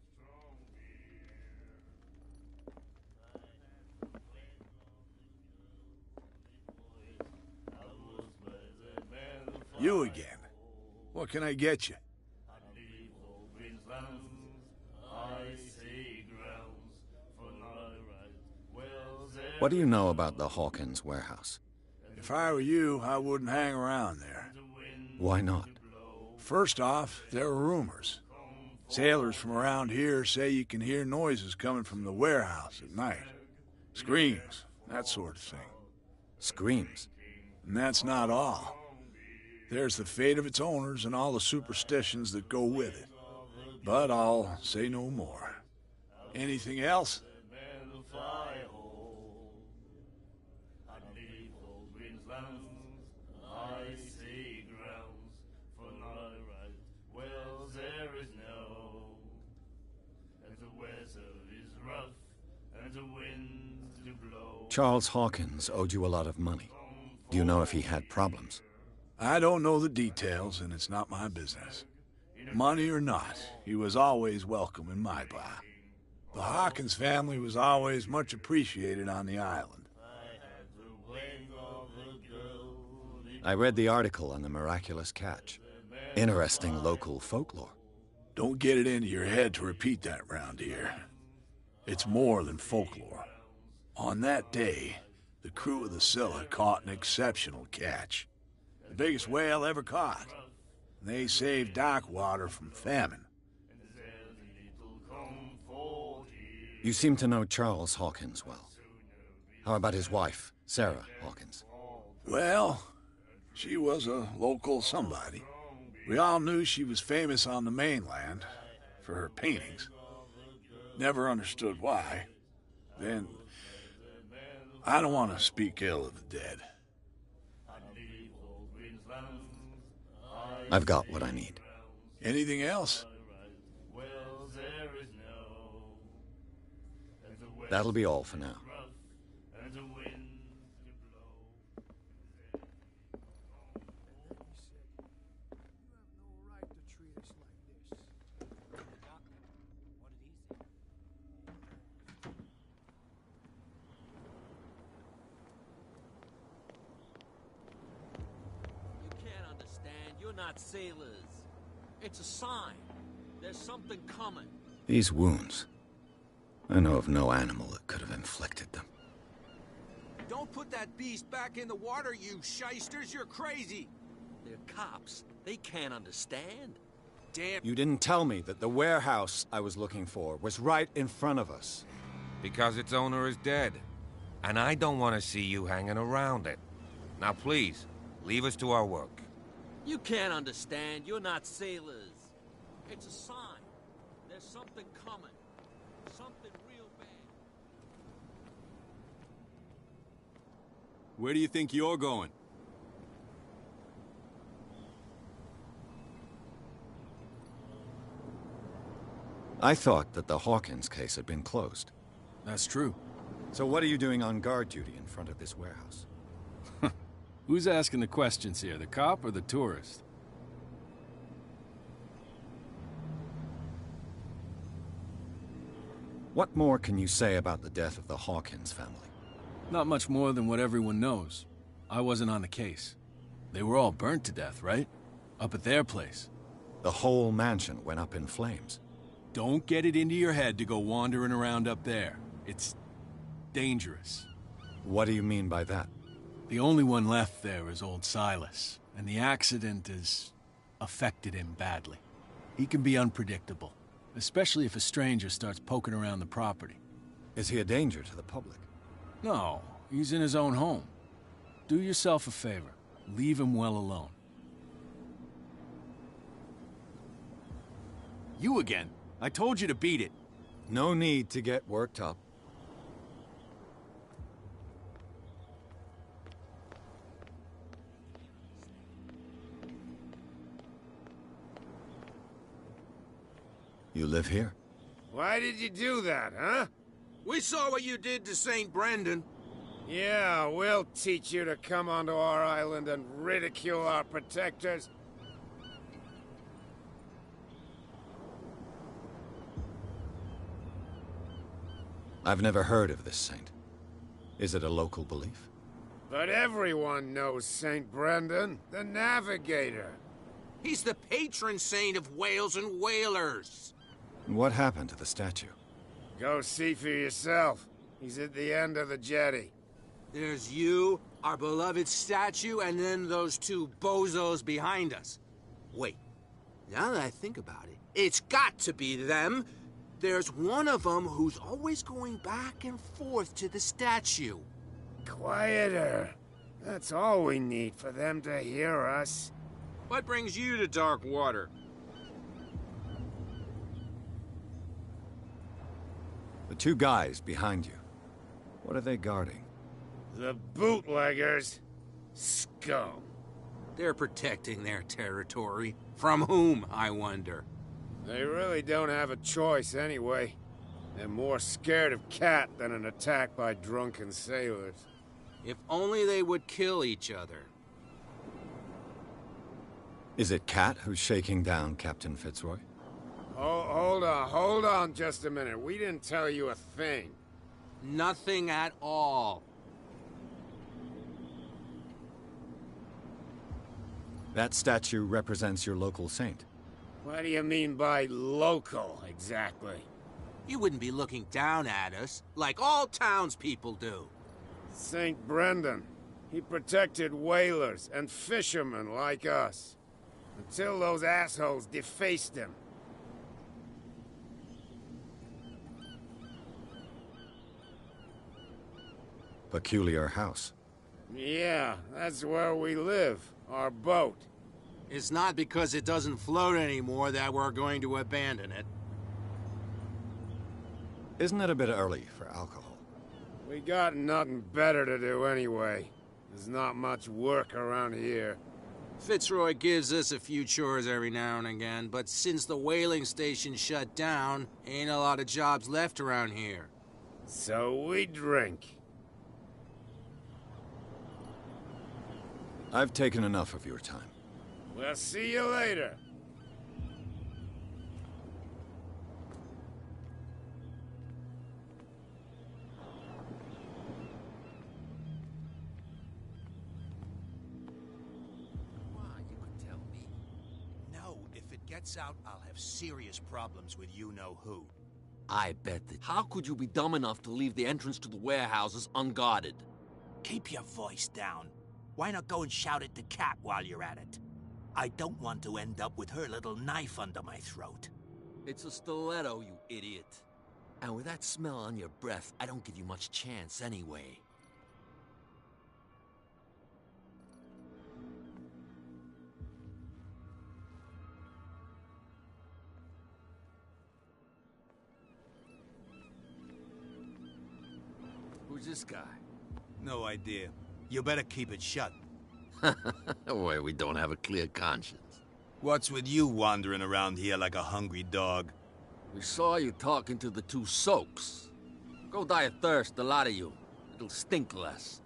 You again. What can I get you? What do you know about the Hawkins warehouse? If I were you, I wouldn't hang around there. Why not? First off, there are rumors. Sailors from around here say you can hear noises coming from the warehouse at night. Screams, that sort of thing. Screams? And that's not all. There's the fate of its owners and all the superstitions that go with it. But I'll say no more. Anything else? Charles Hawkins owed you a lot of money. Do you know if he had problems? I don't know the details, and it's not my business. Money or not, he was always welcome in my bar. The Hawkins family was always much appreciated on the island. I read the article on the miraculous catch. Interesting local folklore. Don't get it into your head to repeat that round here. It's more than folklore. On that day, the crew of the Scylla caught an exceptional catch. The biggest whale ever caught. They saved Darkwater from famine. You seem to know Charles Hawkins well. How about his wife, Sarah Hawkins? Well, she was a local somebody. We all knew she was famous on the mainland for her paintings. Never understood why. Then, I don't want to speak ill of the dead. I've got what I need. Anything else? That'll be all for now. Not sailors. It's a sign. There's something coming. These wounds. I know of no animal that could have inflicted them. Don't put that beast back in the water, you shysters. You're crazy. They're cops. They can't understand. Damn. You didn't tell me that the warehouse I was looking for was right in front of us. Because its owner is dead. And I don't want to see you hanging around it. Now please, leave us to our work. You can't understand. You're not sailors. It's a sign. There's something coming. Something real bad. Where do you think you're going? I thought that the Hawkins case had been closed. That's true. So what are you doing on guard duty in front of this warehouse? Who's asking the questions here, the cop or the tourist? What more can you say about the death of the Hawkins family? Not much more than what everyone knows. I wasn't on the case. They were all burnt to death, right? Up at their place. The whole mansion went up in flames. Don't get it into your head to go wandering around up there. It's dangerous. What do you mean by that? The only one left there is old Silas, and the accident has affected him badly. He can be unpredictable, especially if a stranger starts poking around the property. Is he a danger to the public? No, he's in his own home. Do yourself a favor. Leave him well alone. You again. I told you to beat it. No need to get worked up. You live here? Why did you do that, huh? We saw what you did to St. Brendan. Yeah, we'll teach you to come onto our island and ridicule our protectors. I've never heard of this saint. Is it a local belief? But everyone knows St. Brendan, the Navigator. He's the patron saint of whales and whalers. What happened to the statue? Go see for yourself. He's at the end of the jetty. There's you, our beloved statue, and then those two bozos behind us. Wait, now that I think about it, it's got to be them. There's one of them who's always going back and forth to the statue. Quieter. That's all we need for them to hear us. What brings you to Darkwater? The two guys behind you. What are they guarding? The bootleggers. Scum. They're protecting their territory. From whom, I wonder? They really don't have a choice anyway. They're more scared of Cat than an attack by drunken sailors. If only they would kill each other. Is it Cat who's shaking down Captain Fitzroy? Oh, hold on just a minute. We didn't tell you a thing. Nothing at all. That statue represents your local saint. What do you mean by local, exactly? You wouldn't be looking down at us, like all townspeople do. St. Brendan. He protected whalers and fishermen like us. Until those assholes defaced him. Peculiar house. Yeah, that's where we live. Our boat. It's not because it doesn't float anymore that we're going to abandon it. Isn't it a bit early for alcohol? We got nothing better to do anyway. There's not much work around here. Fitzroy gives us a few chores every now and again, but since the whaling station shut down, ain't a lot of jobs left around here. So we drink. I've taken enough of your time. We'll see you later. No, if it gets out, I'll have serious problems with you-know-who. I bet that. How could you be dumb enough to leave the entrance to the warehouses unguarded? Keep your voice down. Why not go and shout at the cat while you're at it? I don't want to end up with her little knife under my throat. It's a stiletto, you idiot. And with that smell on your breath, I don't give you much chance anyway. Who's this guy? No idea. You better keep it shut. Boy, we don't have a clear conscience. What's with you wandering around here like a hungry dog? We saw you talking to the two soaks. Go die of thirst, the lot of you. It'll stink less.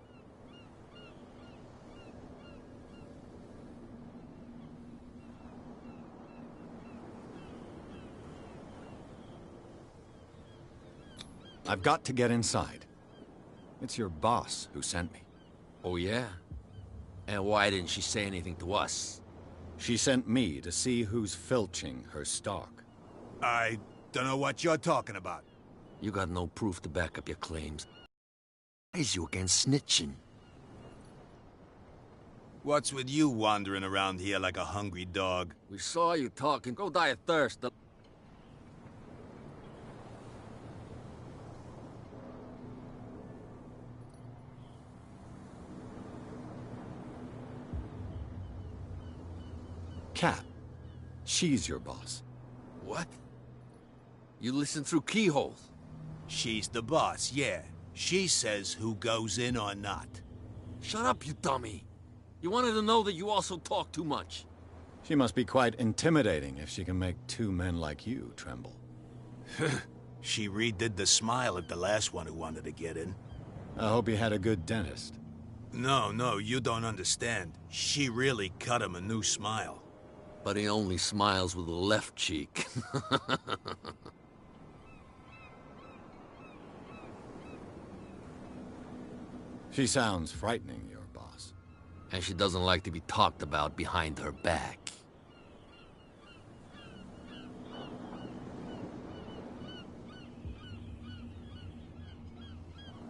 I've got to get inside. It's your boss who sent me. Oh, yeah? And why didn't she say anything to us? She sent me to see who's filching her stock. I don't know what you're talking about. You got no proof to back up your claims. Why is you against snitching? What's with you wandering around here like a hungry dog? We saw you talking. Go die of thirst. Cat. She's your boss. What? You listen through keyholes? She's the boss, yeah. She says who goes in or not. Shut up, you dummy. You wanted to know that you also talk too much. She must be quite intimidating if she can make two men like you tremble. She redid the smile at the last one who wanted to get in. I hope he had a good dentist. No, you don't understand. She really cut him a new smile. But he only smiles with the left cheek. She sounds frightening, your boss. And she doesn't like to be talked about behind her back.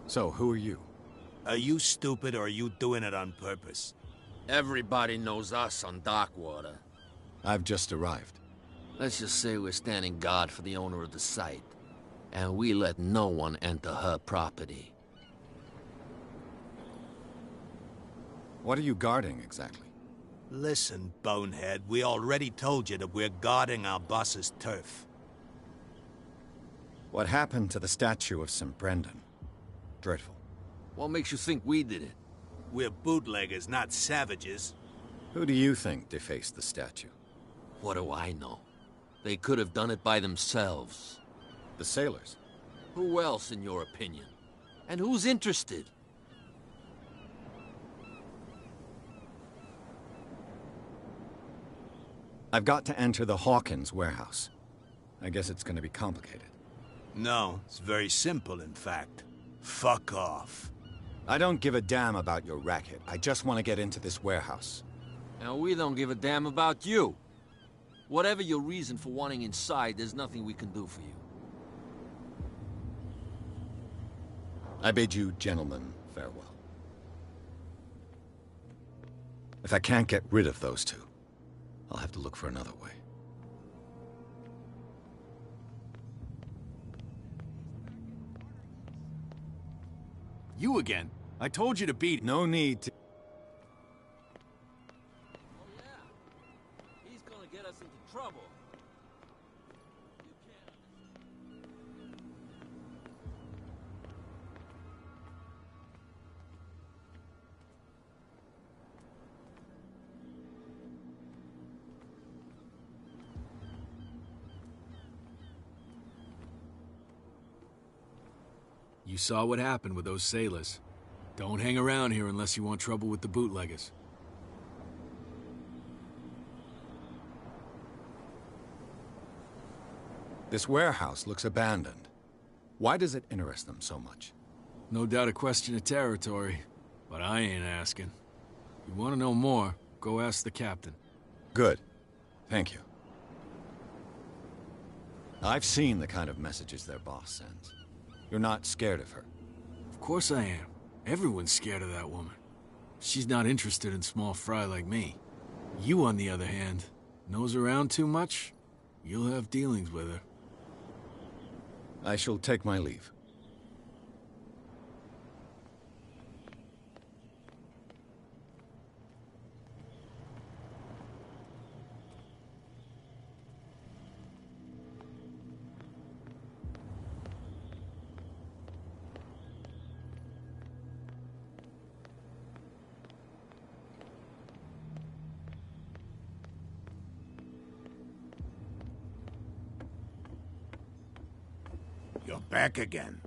So, who are you? Are you stupid or are you doing it on purpose? Everybody knows us on Darkwater. I've just arrived. Let's just say we're standing guard for the owner of the site. And we let no one enter her property. What are you guarding, exactly? Listen, bonehead, we already told you that we're guarding our boss's turf. What happened to the statue of St. Brendan? Dreadful. What makes you think we did it? We're bootleggers, not savages. Who do you think defaced the statue? What do I know? They could have done it by themselves. The sailors? Who else, in your opinion? And who's interested? I've got to enter the Hawkins warehouse. I guess it's going to be complicated. No, it's very simple, in fact. Fuck off. I don't give a damn about your racket. I just want to get into this warehouse. And we don't give a damn about you. Whatever your reason for wanting inside, there's nothing we can do for you. I bid you gentlemen farewell. If I can't get rid of those two, I'll have to look for another way. You again? I told you to beat... No need to... Oh yeah, he's gonna get us into trouble. You saw what happened with those sailors. Don't hang around here unless you want trouble with the bootleggers. This warehouse looks abandoned. Why does it interest them so much? No doubt a question of territory, but I ain't asking. You want to know more, go ask the captain. Good. Thank you. I've seen the kind of messages their boss sends. You're not scared of her? Of course I am. Everyone's scared of that woman. She's not interested in small fry like me. You, on the other hand, nose around too much, you'll have dealings with her. I shall take my leave. You're back again.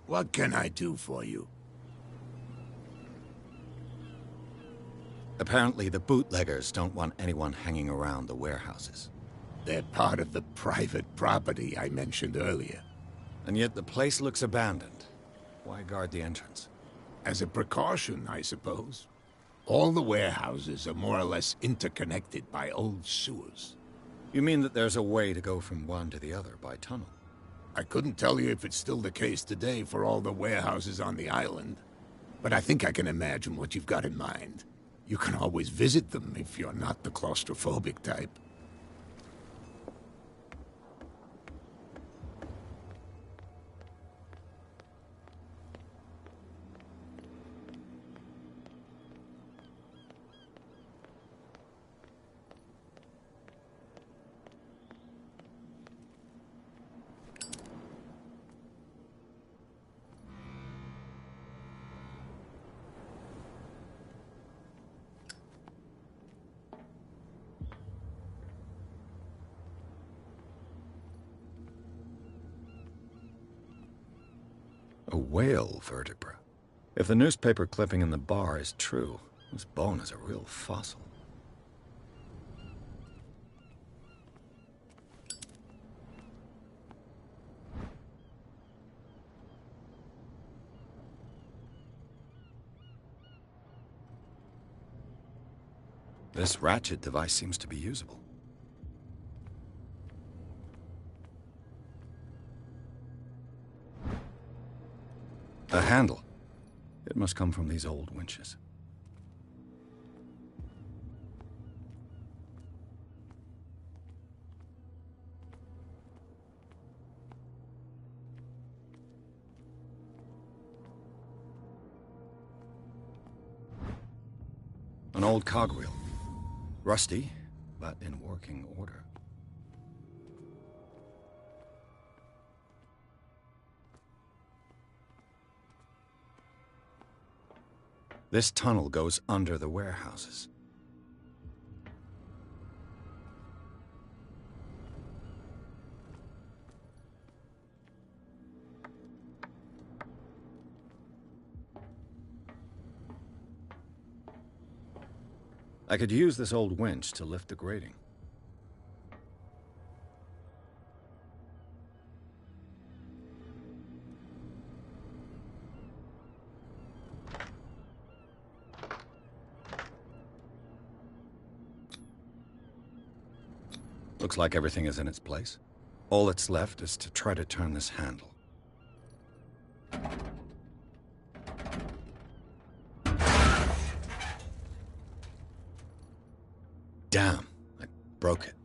What can I do for you? Apparently the bootleggers don't want anyone hanging around the warehouses. They're part of the private property I mentioned earlier. And yet the place looks abandoned. Why guard the entrance? As a precaution, I suppose. All the warehouses are more or less interconnected by old sewers. You mean that there's a way to go from one to the other by tunnel? I couldn't tell you if it's still the case today for all the warehouses on the island, but I think I can imagine what you've got in mind. You can always visit them if you're not the claustrophobic type. A whale vertebra. If the newspaper clipping in the bar is true, this bone is a real fossil. This ratchet device seems to be usable. A handle. It must come from these old winches. An old cogwheel. Rusty, but in working order. This tunnel goes under the warehouses. I could use this old winch to lift the grating. Looks like everything is in its place. All that's left is to try to turn this handle. Damn, I broke it.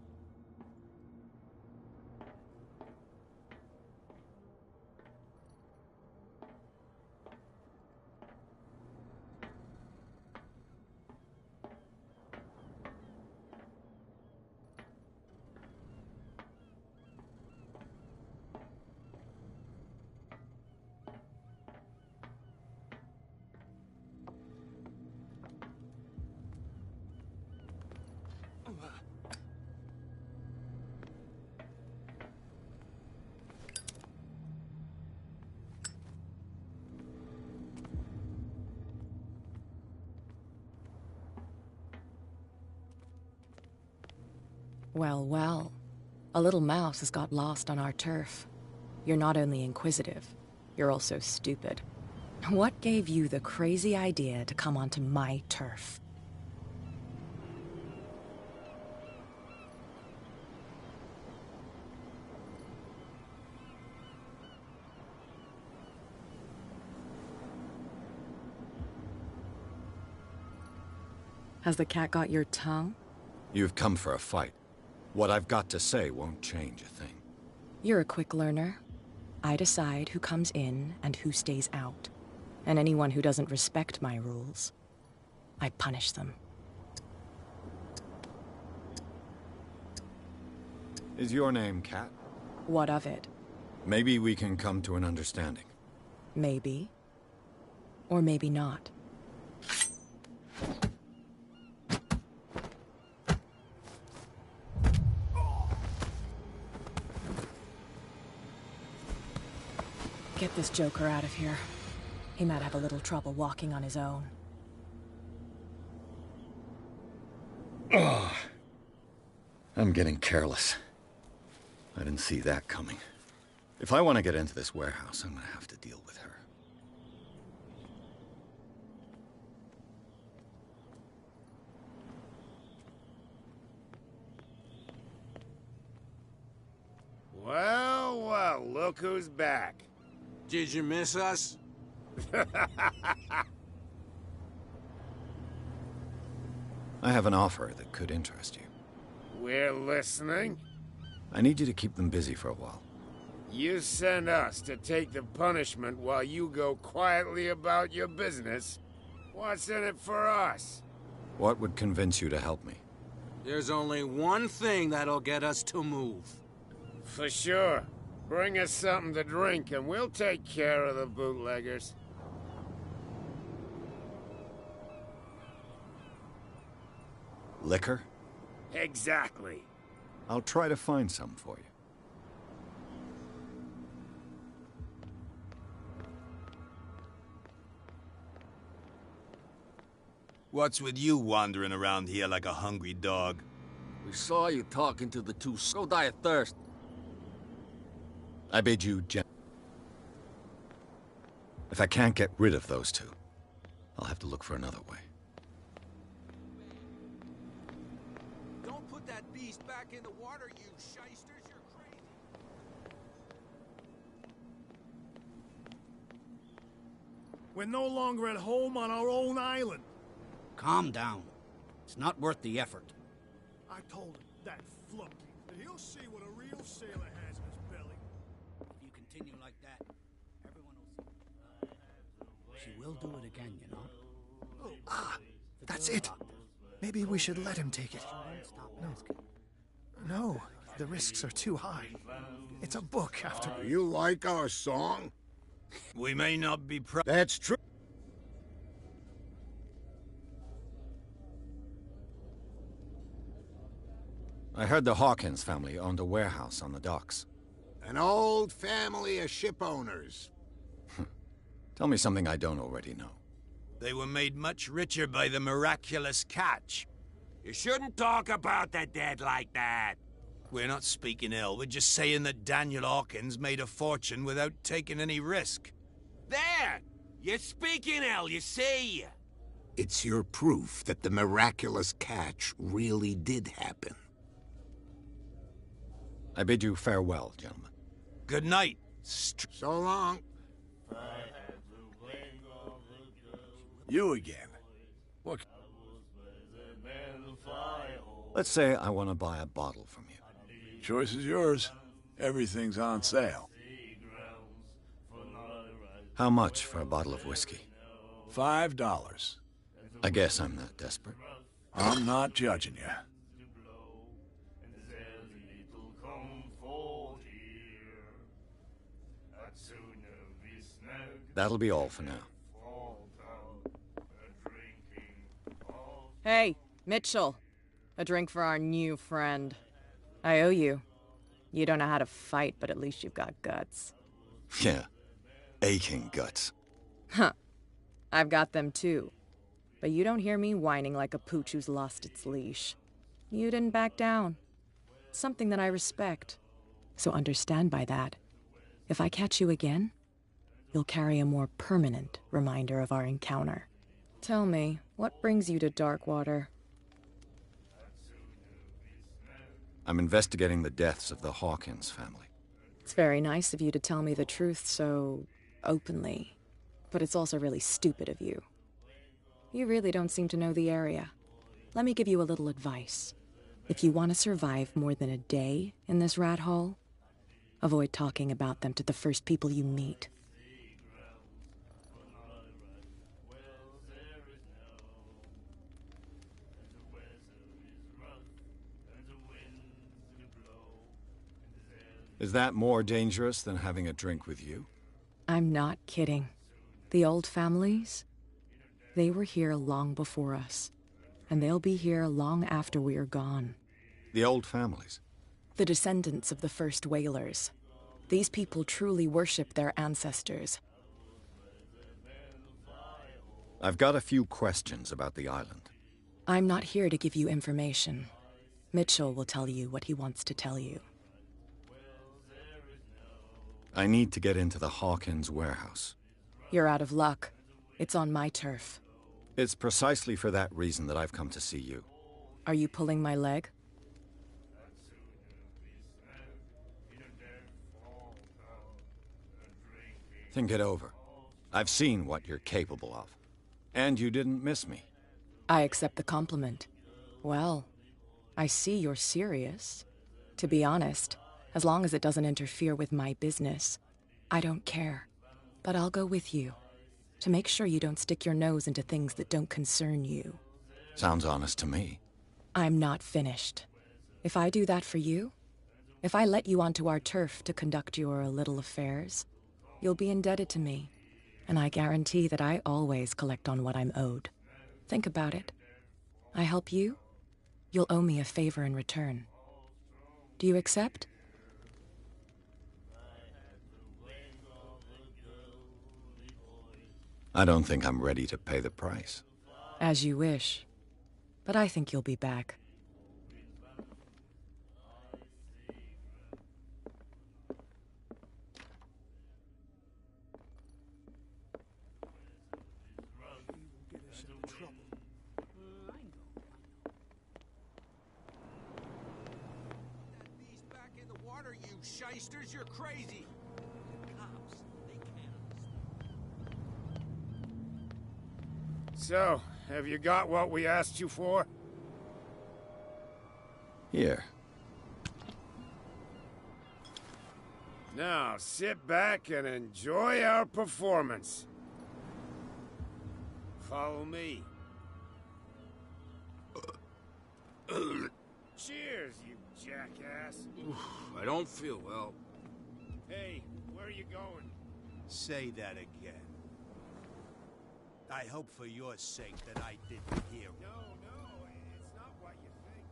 Well, well. A little mouse has got lost on our turf. You're not only inquisitive, you're also stupid. What gave you the crazy idea to come onto my turf? Has the cat got your tongue? You've come for a fight. What I've got to say won't change a thing. You're a quick learner. I decide who comes in and who stays out. And anyone who doesn't respect my rules, I punish them. Is your name Cat? What of it? Maybe we can come to an understanding. Maybe. Or maybe not. Get this joker out of here. He might have a little trouble walking on his own. Ugh. I'm getting careless. I didn't see that coming. If I want to get into this warehouse, I'm going to have to deal with her. Well, well, look who's back. Did you miss us? I have an offer that could interest you. We're listening. I need you to keep them busy for a while. You send us to take the punishment while you go quietly about your business. What's in it for us? What would convince you to help me? There's only one thing that'll get us to move. For sure. Bring us something to drink and we'll take care of the bootleggers. Liquor? Exactly. I'll try to find some for you. What's with you wandering around here like a hungry dog? We saw you talking to the two. Go die of thirst. I bid you If I can't get rid of those two, I'll have to look for another way. Don't put that beast back in the water, you shysters. You're crazy. We're no longer at home on our own island. Calm down. It's not worth the effort. I told him, that flunky, that he'll see what a real sailor has in his belly. If you continue like that, everyone will see. She will do it again, you know. Oh, that's it. Maybe we should let him take it. No, the risks are too high. It's a book, after all. You like our song? We may not be proud. That's true. I heard the Hawkins family owned a warehouse on the docks. An old family of ship owners. Tell me something I don't already know. They were made much richer by the miraculous catch. You shouldn't talk about the dead like that. We're not speaking ill. We're just saying that Daniel Hawkins made a fortune without taking any risk. There! You're speaking ill, you see. It's your proof that the miraculous catch really did happen. I bid you farewell, gentlemen. Good night. So long. You again. What? Let's say I want to buy a bottle from you. Choice is yours. Everything's on sale. How much for a bottle of whiskey? $5. I guess I'm not desperate. I'm not judging you. That'll be all for now. Hey, Mitchell. A drink for our new friend. I owe you. You don't know how to fight, but at least you've got guts. Yeah. Aching guts. Huh. I've got them too. But you don't hear me whining like a pooch who's lost its leash. You didn't back down. Something that I respect. So understand by that. If I catch you again, you'll carry a more permanent reminder of our encounter. Tell me, what brings you to Darkwater? I'm investigating the deaths of the Hawkins family. It's very nice of you to tell me the truth so openly. But it's also really stupid of you. You really don't seem to know the area. Let me give you a little advice. If you want to survive more than a day in this rat hole, avoid talking about them to the first people you meet. Is that more dangerous than having a drink with you? I'm not kidding. The old families, they were here long before us. And they'll be here long after we are gone. The old families? The descendants of the first whalers. These people truly worship their ancestors. I've got a few questions about the island. I'm not here to give you information. Mitchell will tell you what he wants to tell you. I need to get into the Hawkins warehouse. You're out of luck. It's on my turf. It's precisely for that reason that I've come to see you. Are you pulling my leg? Think it over. I've seen what you're capable of. And you didn't miss me. I accept the compliment. Well, I see you're serious. To be honest, as long as it doesn't interfere with my business, I don't care. But I'll go with you, to make sure you don't stick your nose into things that don't concern you. Sounds honest to me. I'm not finished. If I do that for you, if I let you onto our turf to conduct your little affairs, you'll be indebted to me, and I guarantee that I always collect on what I'm owed. Think about it. I help you, you'll owe me a favor in return. Do you accept? I don't think I'm ready to pay the price. As you wish. But I think you'll be back. Back in the water, you shysters, you're crazy. The cops, they can't understand. So, have you got what we asked you for? Here. Now, sit back and enjoy our performance. Follow me. Cheers, you jackass. I don't feel well. Hey, where are you going? Say that again. I hope for your sake that I didn't hear it. No, it's not what you think.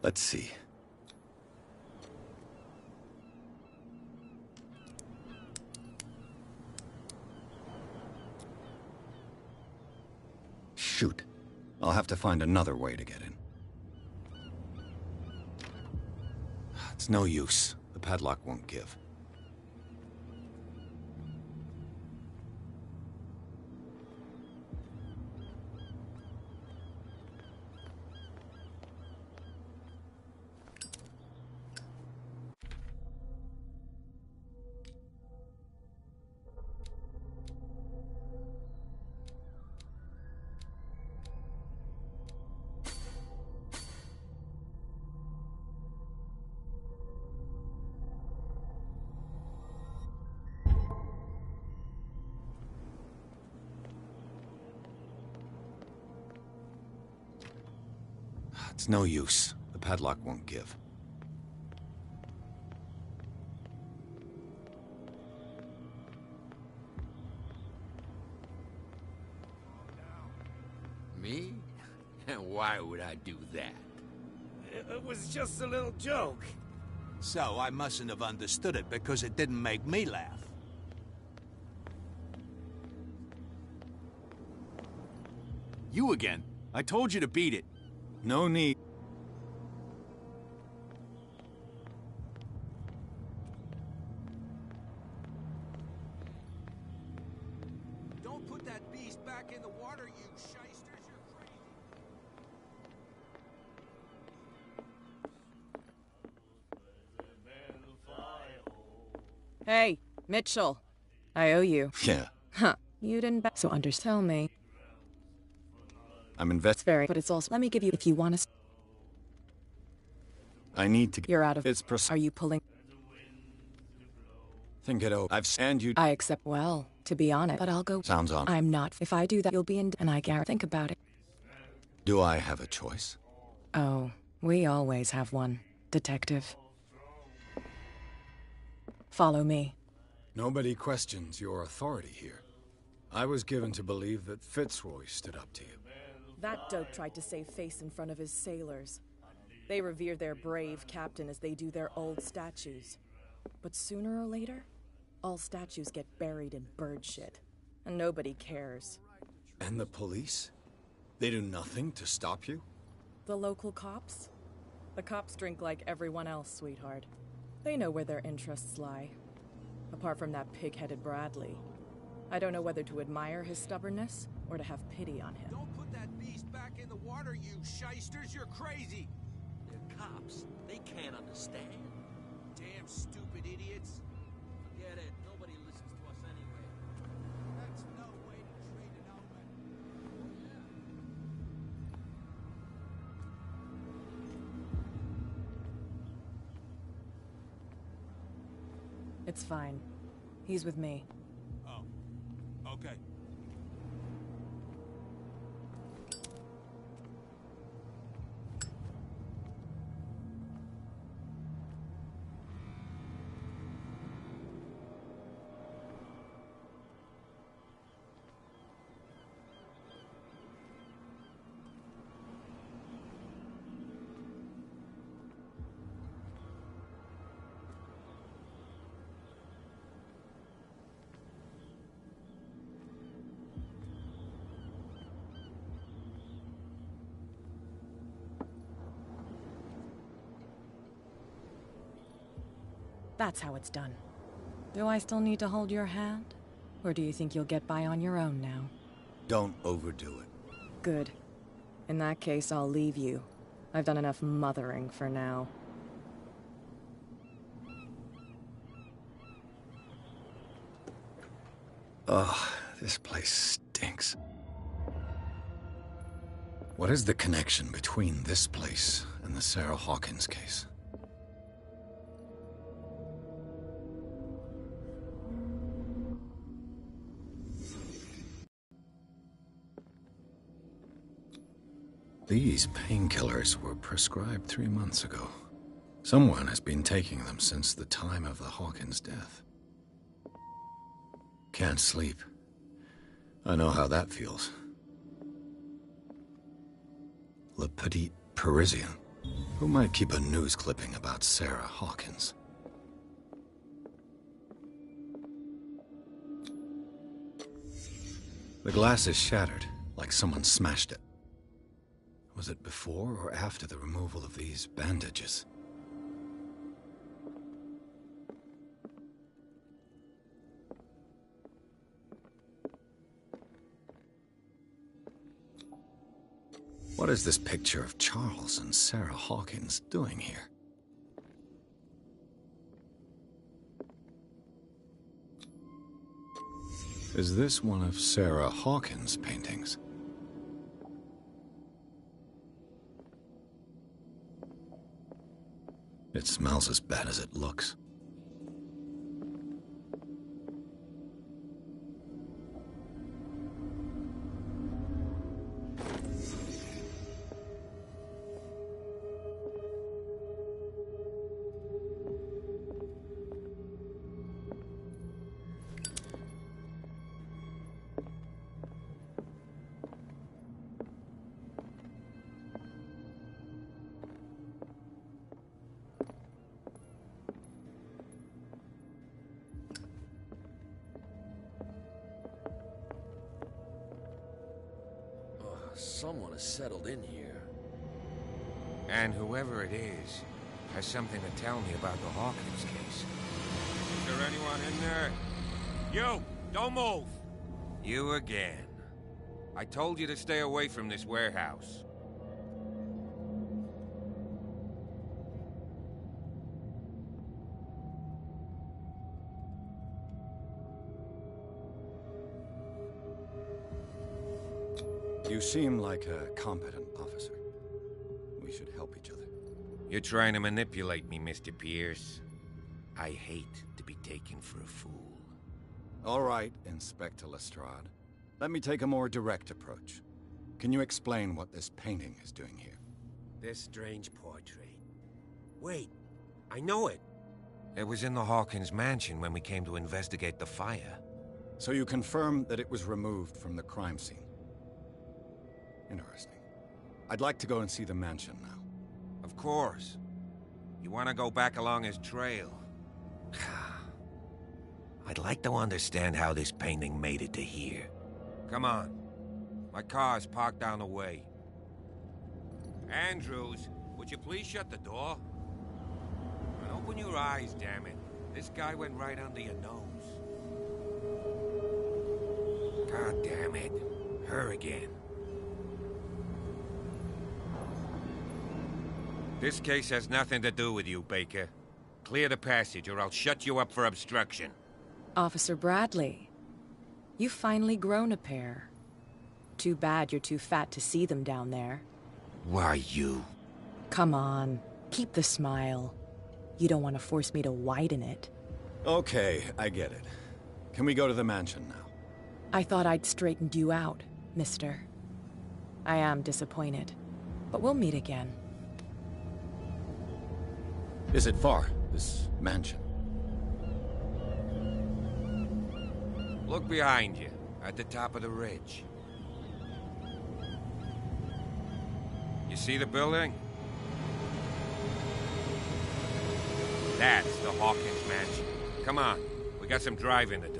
Let's see. Shoot. I'll have to find another way to get in. It's no use. The padlock won't give. It's no use. The padlock won't give. Me? And why would I do that? It was just a little joke. So I mustn't have understood it because it didn't make me laugh. You again. I told you to beat it. No need. Don't put that beast back in the water, you shysters. You're crazy. Hey, Mitchell. I owe you. Yeah. Huh. You didn't so tell me. I'm It's very, but it's also, let me give you, if you want to. I need to. You're out of. It's Are you pulling? Think it over. And you. I accept. Well, to be honest, but I'll go. Sounds on. I'm not. If I do that, you'll be in. And I can't think about it. Do I have a choice? Oh, we always have one, Detective. Follow me. Nobody questions your authority here. I was given to believe that Fitzroy stood up to you. That dope tried to save face in front of his sailors. They revere their brave captain as they do their old statues. But sooner or later, all statues get buried in bird shit. And nobody cares. And the police? They do nothing to stop you? The local cops? The cops drink like everyone else, sweetheart. They know where their interests lie. Apart from that pig-headed Bradley. I don't know whether to admire his stubbornness or to have pity on him. Don't put that beast back in the water, you shysters. You're crazy. They're cops. They can't understand. Damn stupid idiots. Forget it. Nobody listens to us anyway. That's no way to treat an omen. It's fine. He's with me. Oh, okay. That's how it's done. Do I still need to hold your hand? Or do you think you'll get by on your own now? Don't overdo it. Good. In that case, I'll leave you. I've done enough mothering for now. Ugh, this place stinks. What is the connection between this place and the Sarah Hawkins case? These painkillers were prescribed 3 months ago. Someone has been taking them since the time of the Hawkins death. Can't sleep. I know how that feels. Le Petit Parisien. Who might keep a news clipping about Sarah Hawkins? The glass is shattered, like someone smashed it. Was it before or after the removal of these bandages? What is this picture of Charles and Sarah Hawkins doing here? Is this one of Sarah Hawkins' paintings? It smells as bad as it looks. Someone has settled in here. And whoever it is has something to tell me about the Hawkins case. Is there anyone in there? You! Don't move! You again. I told you to stay away from this warehouse. You seem like a competent officer. We should help each other. You're trying to manipulate me, Mr. Pierce. I hate to be taken for a fool. All right, Inspector Lestrade. Let me take a more direct approach. Can you explain what this painting is doing here? This strange portrait. Wait, I know it. It was in the Hawkins mansion when we came to investigate the fire. So you confirm that it was removed from the crime scene? Interesting. I'd like to go and see the mansion now. Of course. You want to go back along his trail? I'd like to understand how this painting made it to here. Come on. My car's parked down the way. Andrews, would you please shut the door? And open your eyes, damn it. This guy went right under your nose. God damn it. Her again. This case has nothing to do with you, Baker. Clear the passage, or I'll shut you up for obstruction. Officer Bradley, you've finally grown a pair. Too bad you're too fat to see them down there. Why, you? Come on, keep the smile. You don't want to force me to widen it. Okay, I get it. Can we go to the mansion now? I thought I'd straightened you out, mister. I am disappointed, but we'll meet again. Is it far, this mansion? Look behind you, at the top of the ridge. You see the building? That's the Hawkins mansion. Come on, we got some driving to do.